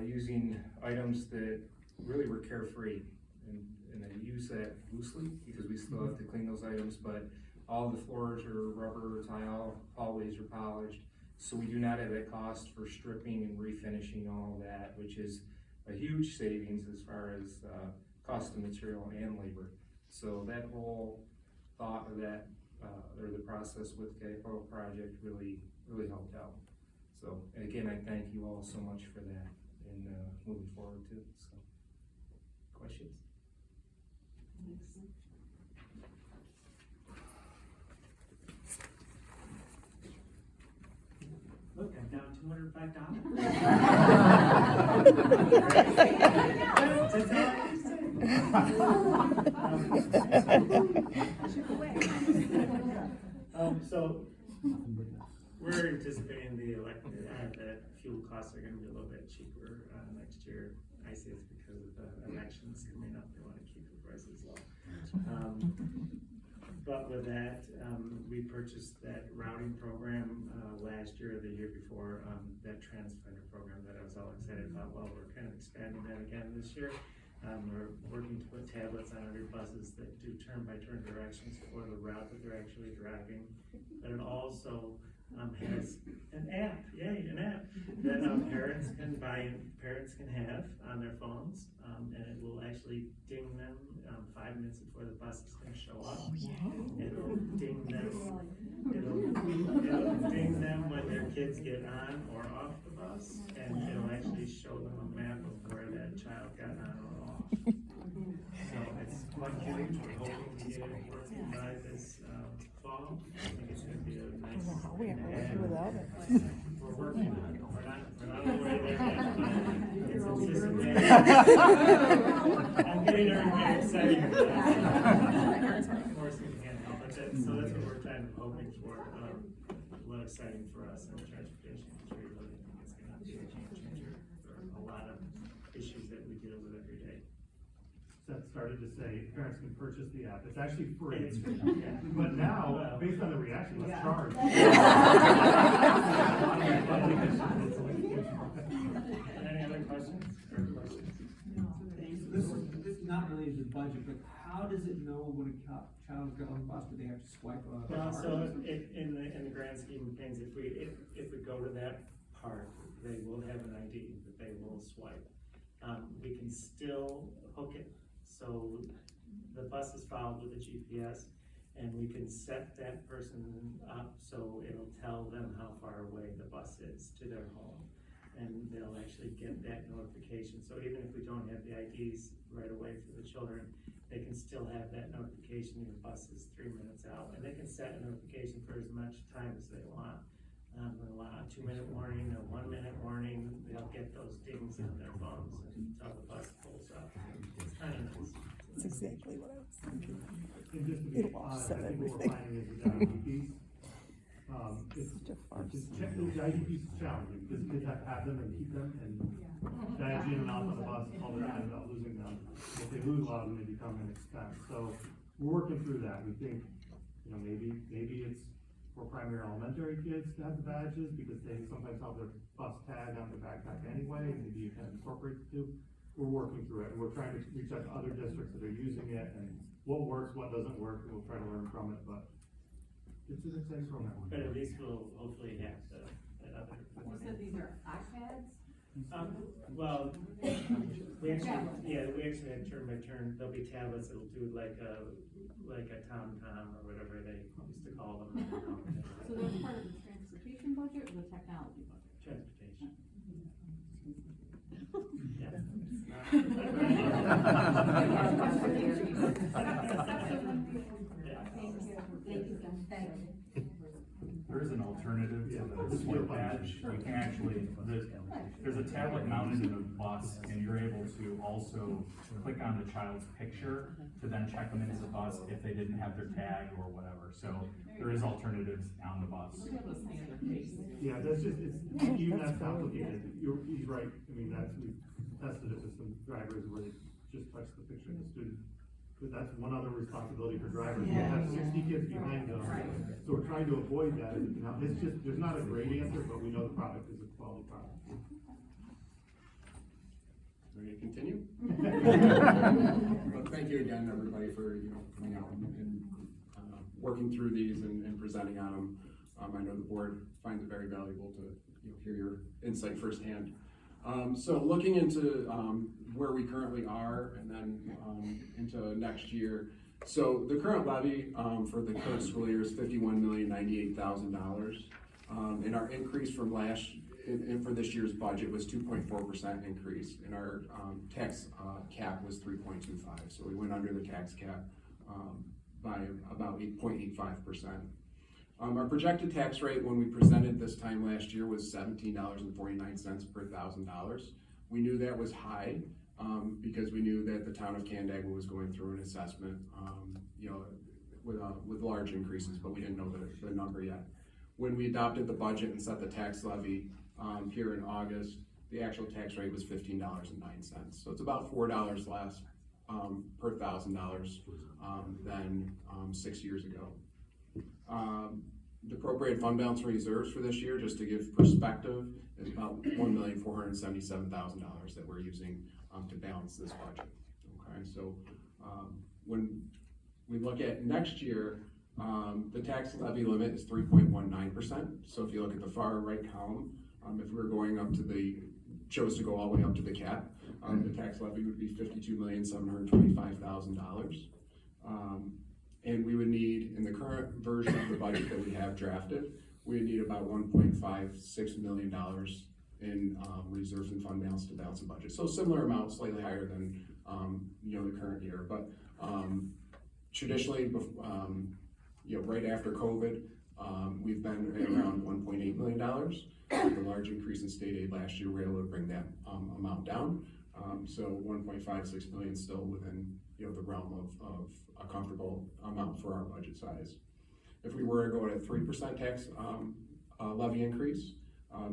using items that really were carefree. And I use that loosely because we still have to clean those items, but all the floors are rubber or tile, hallways are polished. So we do not have that cost for stripping and refinishing all of that, which is a huge savings as far as cost of material and labor. So that whole thought of that, or the process with the capital project really helped out. So, and again, I thank you all so much for that and moving forward too. So, questions? Look, I'm down $205. So we're anticipating that fuel costs are going to be a little bit cheaper next year. I say it's because of the elections coming up. They want to keep the prices low. But with that, we purchased that routing program last year or the year before, that transponder program that I was all excited about. Well, we're kind of expanding that again this year. We're working to put tablets on every buses that do turn-by-turn directions for the route that they're actually driving. But it also has an app, yay, an app that parents can have on their phones, and it will actually ding them 5 minutes before the bus is going to show up. It'll ding them when their kids get on or off the bus, and it'll actually show them a map of where that child got on or off. So one June, we're hoping to get it working by this, fall. I think it's gonna be a nice. We aren't working without it. We're working on it, we're not all the way there yet, but it's anticipated. I'm getting everybody excited. Of course, we can't help it, so that's what we're kind of hoping for, a lot exciting for us in the transportation industry, really, I think it's gonna be a game changer for a lot of issues that we deal with every day. Seth started to say parents can purchase the app. It's actually free. It's free, yeah. But now, based on the reaction, let's charge. Any other questions? This is not really the budget, but how does it know when a child's got on the bus? Do they have to swipe a Well, card? so in the grand scheme of things, if we go to that part, they will have an ID that they will swipe. We can still hook it, so the bus is followed with a GPS, and we can set that person up so it'll tell them how far away the bus is to their home. And they'll actually get that notification, so even if we don't have the IDs right away for the children, they can still have that notification, your bus is 3 minutes out, and they can set a notification for as much time as they want. A 2-minute warning, a 1-minute warning, they'll get those dings on their phones until the bus pulls up. It's kind of nice. That's exactly what I was thinking. And just to be It'll honest, offset I think what we're everything. finding is with the IEPs, it's Such a farce. the IEPs is challenging, because kids have to have them and keep them, and badge in and out of the bus all the time without losing them. If they lose a lot of them, they become an expense. So we're working through that. We think, maybe it's for primary elementary kids to have the badges, because they sometimes have their bus tag on their backpack anyway, and maybe you can incorporate the two. We're working through it, and we're trying to reach out to other districts that are using it, and what works, what doesn't work, and we'll try to learn from it, but it's an exciting program. But at least we'll hopefully have that other. You said these are iPads? Well, we actually had turn by turn, there'll be tablets that'll do like a TomTom or whatever they used to call them. So that's part of the transportation budget or the technology budget? Transportation. Yeah. There is an alternative to the swipe badge. You can actually, there's a tablet mounted in the bus, and you're able to also click on the child's picture to then check them into the bus if they didn't have their tag or whatever. So there is alternatives on the bus. Yeah, that's just, even that's complicated. He's right. I mean, we've tested it with some drivers where they just touch the picture of the student. But that's one other responsibility for drivers. We have 60 kids behind them, so we're trying to avoid that. It's just, there's not a great answer, but we know the product is a quality product. Ready to continue? But thank you again, everybody, for coming out and working through these and presenting on them. I know the board finds it very valuable to hear your insight firsthand. So looking into where we currently are, and then into next year. So the current levy for the current school year is $51,098,000, and our increase from and for this year's budget was 2.4% increase, and our tax cap was 3.25. So we went under the tax cap by about 8.85%. Our projected tax rate when we presented this time last year was $17.49 per $1,000. We knew that was high because we knew that the town of Canandaigua was going through an assessment, with large increases, but we didn't know the number yet. When we adopted the budget and set the tax levy here in August, the actual tax rate was $15.09. So it's about $4 less per $1,000 than 6 years ago. The appropriated fund balance reserves for this year, just to give perspective, is about $1,477,000 that we're using to balance this budget. Okay, so when we look at next year, the tax levy limit is 3.19%. So if you look at the far right column, if we were going up chose to go all the way up to the cap, the tax levy would be $52,725,000. And we would need, in the current version of the budget that we have drafted, we would need about $1.56 million in reserves and fund balance to balance the budget. So similar amount, slightly higher than the current year. But traditionally, right after COVID, we've been at around $1.8 million. With a large increase in state aid last year, we were able to bring that amount down. So 1.56 million still within the realm of a comfortable amount for our budget size. If we were to go at a 3% tax levy increase,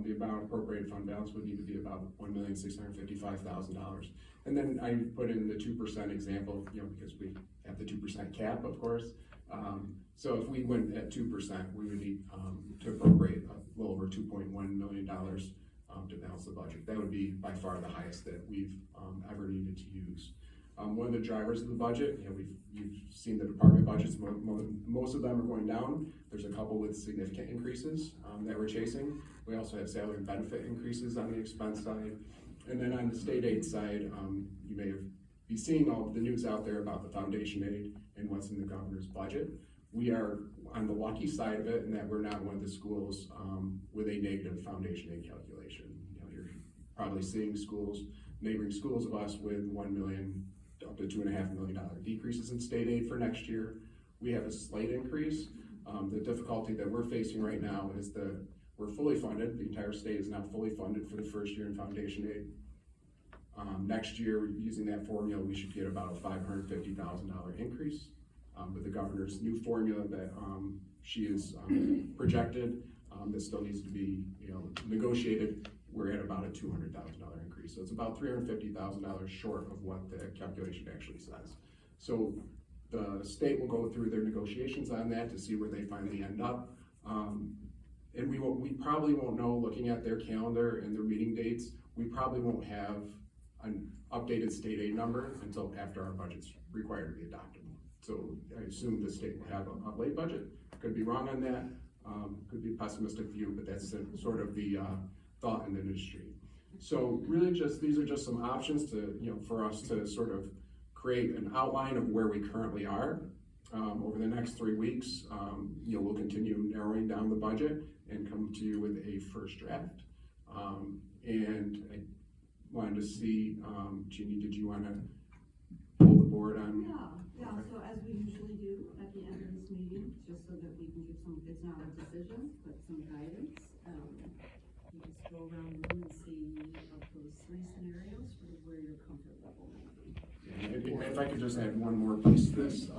the amount appropriated fund balance would need to be about $1,655,000. And then I put in the 2% example, because we have the 2% cap, of course. So if we went at 2%, we would need to appropriate a little over $2.1 million to balance the budget. That would be by far the highest that we've ever needed to use. One of the drivers of the budget, you've seen the department budgets, most of them are going down. There's a couple with significant increases that we're chasing. We also have salary and benefit increases on the expense side. And then on the state aid side, you may be seeing all of the news out there about the foundation aid and what's in the governor's budget. We are on the lucky side of it in that we're not one of the schools with a negative foundation aid calculation. You're probably seeing neighboring schools of us with $1 million up to $2.5 million decreases in state aid for next year. We have a slight increase. The difficulty that we're facing right now is that we're fully funded. The entire state is now fully funded for the first year in foundation aid. Next year, using that formula, we should get about a $550,000 increase. With the governor's new formula that she is projected, that still needs to be negotiated, we're at about a $200,000 increase. So it's about $350,000 short of what the calculation actually says. So the state will go through their negotiations on that to see where they finally end up. And we probably won't know, looking at their calendar and their meeting dates, we probably won't have an updated state aid number until after our budget's required to be adopted. So I assume the state will have a late budget. Could be wrong on that. Could be a pessimistic view, but that's sort of the thought in the industry. So really these are just some options to, for us to sort of create an outline of where we currently are. Over the next 3 weeks, we'll continue narrowing down the budget and come to you with a first draft. And I wanted to see, Jeannie, did you want to pull the board on? Yeah, so as we usually do at the end of this meeting, just so that we can give it's not a decision, but some guidance. You just go around the room and see of those 3 scenarios, sort of where your comfort level may be. If I could just add one more piece to this.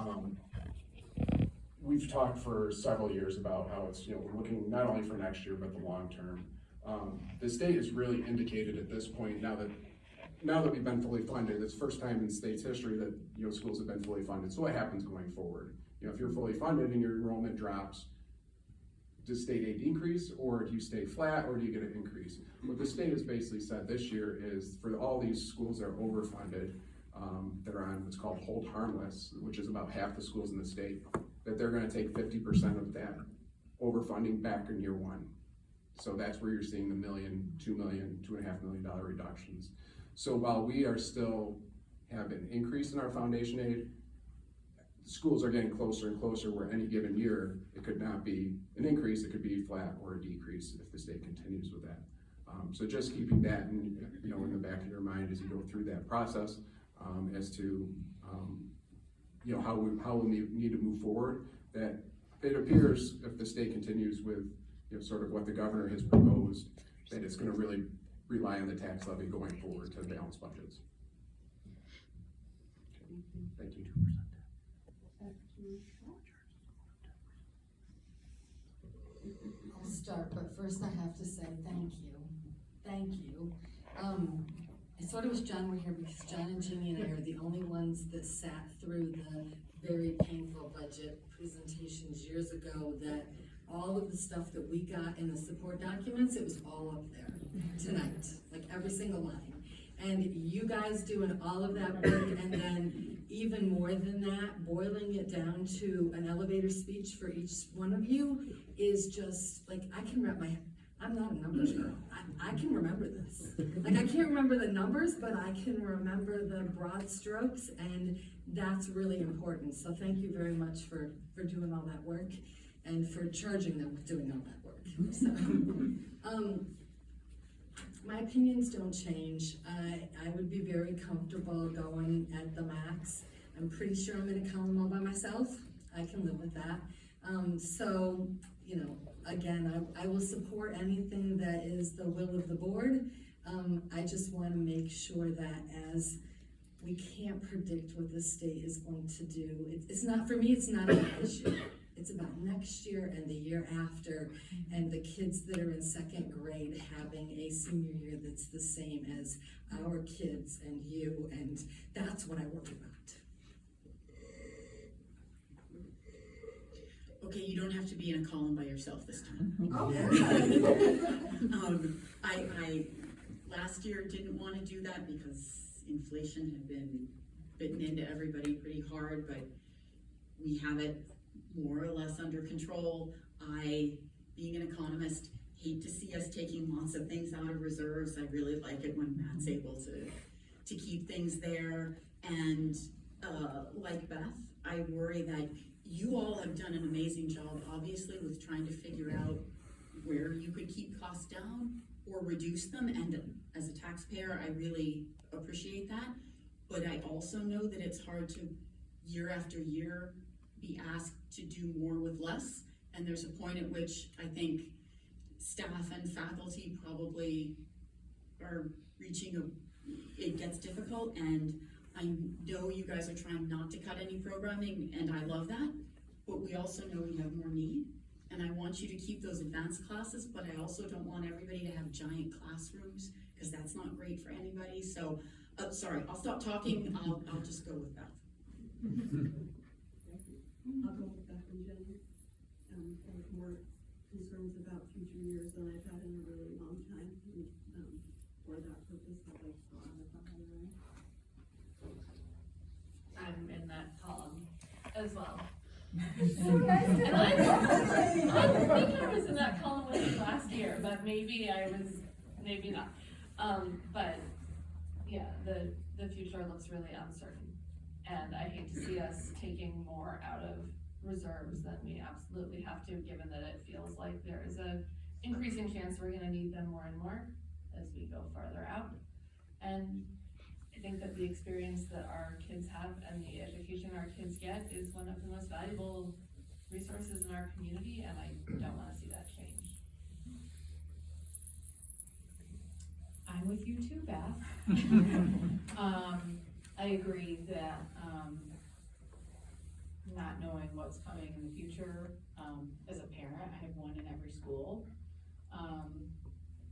We've talked for several years about how it's, we're looking not only for next year, but the long term. The state has really indicated at this point, now that we've been fully funded, it's the first time in state's history that schools have been fully funded. So what happens going forward? If you're fully funded and your enrollment drops, does state aid decrease, or do you stay flat, or do you get an increase? What the state has basically said this year is for all these schools that are overfunded, that are on what's called hold harmless, which is about half the schools in the state, that they're going to take 50% of that overfunding back in year 1. So that's where you're seeing the $1 million, $2 million, $2.5 million reductions. So while we are still have an increase in our foundation aid, schools are getting closer and closer where any given year, it could not be an increase, it could be flat or a decrease if the state continues with that. So just keeping that in the back of your mind as you go through that process, as to how we'll need to move forward. That it appears if the state continues with sort of what the governor has proposed, that it's going to really rely on the tax levy going forward to balance budgets. Thank you. I'll start, but first I have to say thank you. Thank you. I sort of wish John were here because John and Jeannie and I are the only ones that sat through the very painful budget presentations years ago, that all of the stuff that we got in the support documents, it was all up there tonight, like every single line. And you guys doing all of that work, and then even more than that, boiling it down to an elevator speech for each one of you is just like, I can wrap my head. I'm not a numbers girl. I can remember this. Like, I can't remember the numbers, but I can remember the broad strokes, and that's really important. So thank you very much for doing all that work and for charging them with doing all that work. So, My opinions don't change. I would be very comfortable going at the max. I'm pretty sure I'm in a column all by myself. I can live with that. So, you know, again, I will support anything that is the will of the board. I just want to make sure that as we can't predict what the state is going to do. It's not, for me, it's not about this year. It's about next year and the year after, and the kids that are in second grade having a senior year that's the same as our kids and you, and that's what I worry about. Okay, you don't have to be in a column by yourself this time. I last year didn't want to do that because inflation had been bitten into everybody pretty hard, but we have it more or less under control. I, being an economist, hate to see us taking lots of things out of reserves. I really like it when Matt's able to keep things there. And like Beth, I worry that you all have done an amazing job, obviously, with trying to figure out where you could keep costs down or reduce them. And as a taxpayer, I really appreciate that. But I also know that it's hard to, year after year, be asked to do more with less. And there's a point at which I think staff and faculty probably are reaching it gets difficult. And I know you guys are trying not to cut any programming, and I love that, but we also know we have more need. And I want you to keep those advanced classes, but I also don't want everybody to have giant classrooms, because that's not great for anybody. So, sorry, I'll stop talking. I'll just go with Beth. I'll go with Beth and Jen. I have more concerns about future years than I've had in a really long time. For that purpose, I'd like to go on with the hiring. I'm in that column as well. So nice to I think I was in that column with you last year, but maybe I was, maybe not. But yeah, the future looks really uncertain. And I hate to see us taking more out of reserves than we absolutely have to, given that it feels like there is a increasing chance we're gonna need them more and more as we go farther out. And I think that the experience that our kids have and the education our kids get is one of the most valuable resources in our community, and I don't wanna see that change. I'm with you too, Beth. I agree that, not knowing what's coming in the future, as a parent, I have one in every school.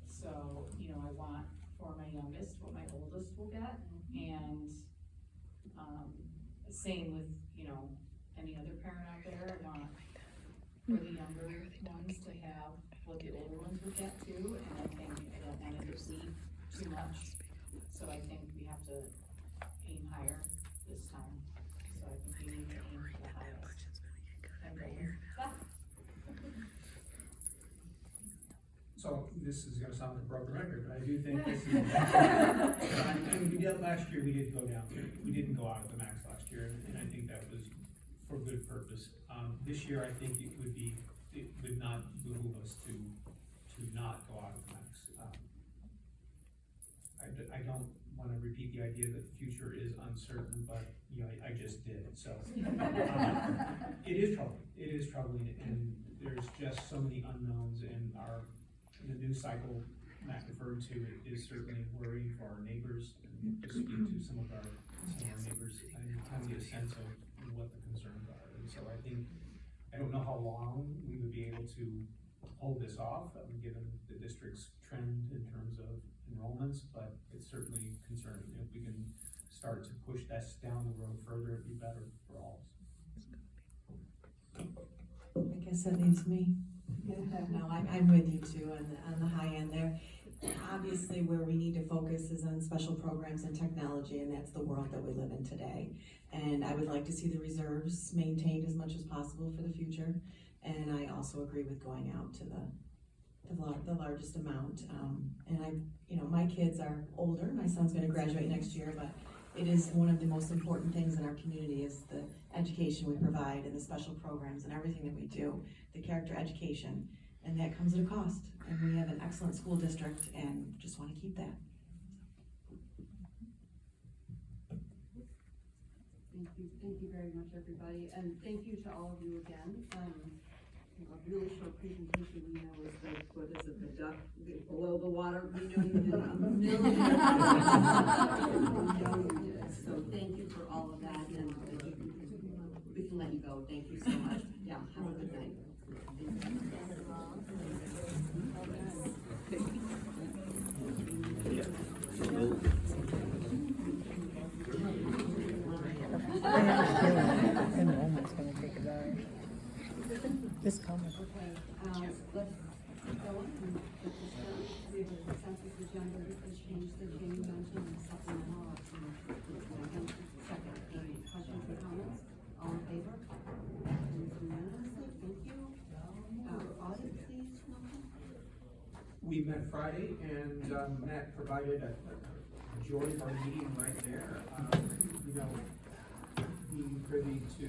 So, you know, I want for my youngest what my oldest will get, and, same with, you know, any other parent out there. I want for the younger ones to have what the older ones would get too, and I think I don't want to deplete too much. So I think we have to aim higher this time. So I think we need to aim for the highest. And go with that. So this is gonna sound like a broken record, but I do think this is. I mean, we did last year, we did go down, we didn't go out of the max last year, and I think that was for good purpose. This year, I think it would not behoove us to not go out of the max. I don't wanna repeat the idea that the future is uncertain, but, you know, I just did, so. It is troubling, and there's just so many unknowns in the news cycle Matt referred to. It is certainly worrying for our neighbors, and to speak to some of our neighbors and kind of get a sense of what the concerns are. And so I don't know how long we would be able to hold this off, given the district's trend in terms of enrollments, but it's certainly concerning. If we can start to push this down the road further, it'd be better for all of us. I guess that leaves me. No, I'm with you too on the high end there. Obviously, where we need to focus is on special programs and technology, and that's the world that we live in today. And I would like to see the reserves maintained as much as possible for the future. And I also agree with going out to the largest amount. And my kids are older. My son's going to graduate next year, but it is one of the most important things in our community is the education we provide and the special programs and everything that we do, the character education. and that comes at a cost. And we have an excellent school district and just wanna keep that. Thank you very much, everybody, and thank you to all of you again. A really short presentation, we know was the, what is it, the duck below the water, we know you did a million. We know you did, so thank you for all of that, and we can let you go, thank you so much. Yeah, have a good night. I have a feeling enrollment's gonna take a dive. This coming. Let's go and put this down. We have a consensus agenda that has changed that Jamie mentioned in supplemental. Second, any questions or comments? All in favor? Unanimously, thank you. Audit, please, Malcolm? We met Friday and Matt provided a majority of our meeting right there. Being privy to,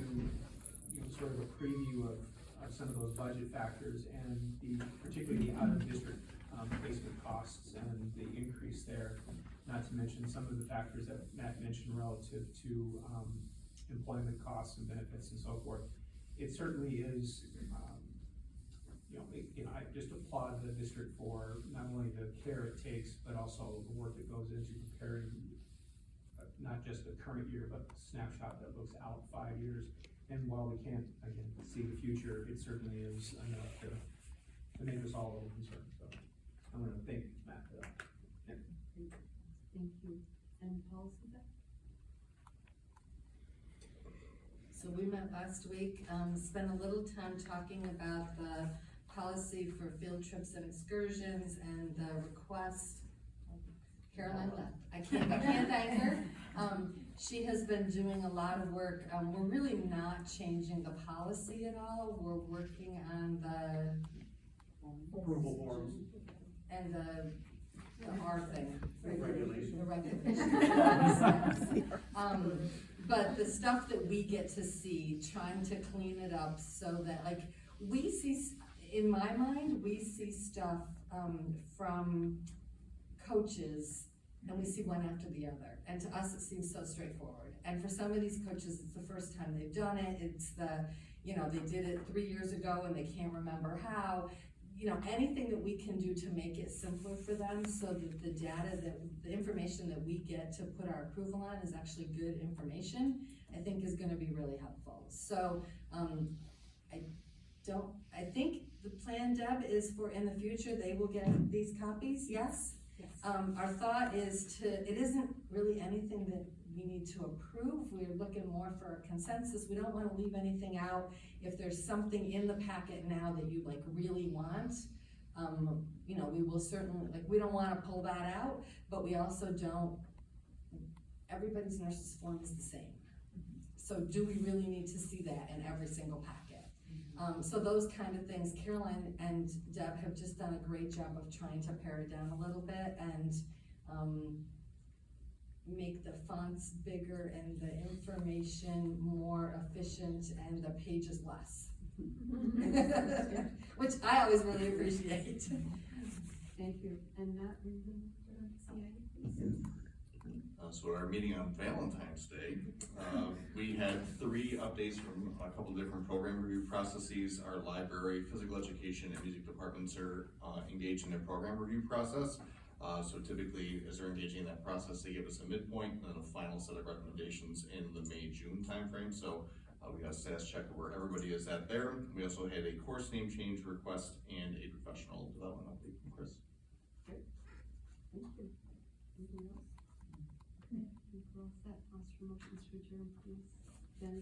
sort of a preview of some of those budget factors and particularly the out-of-district placement costs and the increase there. Not to mention some of the factors that Matt mentioned relative to employment costs and benefits and so forth. It certainly is, I just applaud the district for not only the care it takes, but also the work that goes into preparing not just the current year, but the snapshot that looks out 5 years. And while we can't, again, see the future, it certainly is enough to make us all a little concerned. So I want to thank Matt for that. Yeah. Thank you. And policy back? So we met last week, spent a little time talking about the policy for field trips and excursions and the request. Caroline left. I can't thank her. She has been doing a lot of work. We're really not changing the policy at all. We're working on the approval forms and the R thing. Regulation. The regulation. But the stuff that we get to see, trying to clean it up so that, like, we see, in my mind, we see stuff from coaches, and we see one after the other. And to us, it seems so straightforward. And for some of these coaches, it's the first time they've done it. It's they did it 3 years ago and they can't remember how. Anything that we can do to make it simpler for them so that the information that we get to put our approval on is actually good information, I think is gonna be really helpful. So, I think the plan, Deb, is for in the future, they will get these copies, yes? Yes. Our thought is it isn't really anything that we need to approve. We're looking more for a consensus. We don't wanna leave anything out. If there's something in the packet now that you really want, we will certainly, we don't wanna pull that out, but we also don't, everybody's nurse's form is the same. So do we really need to see that in every single packet? So those kind of things, Caroline and Deb have just done a great job of trying to pare it down a little bit and make the fonts bigger and the information more efficient and the pages less. Which I always really appreciate. Thank you. And Matt, CIA, please. So at our meeting on Valentine's Day, we had 3 updates from a couple different program review processes. Our library, physical education, and music departments are engaged in their program review process. So typically, as they're engaging in that process, they give us a midpoint and then a final set of recommendations in the May-June timeframe. So we got a status check of where everybody is at there. We also had a course name change request and a professional development update from Chris. Great. Thank you. Anything else? We're all set. Ask for motions to adjourn, please. Jen?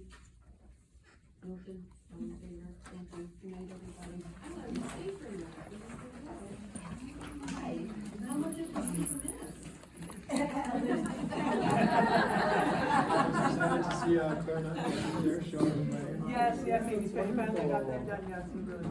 Milton? All in favor? Thank you. Good night, everybody. I let you stay for a minute. Hi. How much did you miss? Excited to see Claire there showing. Yes, maybe, finally got that done, yes, we really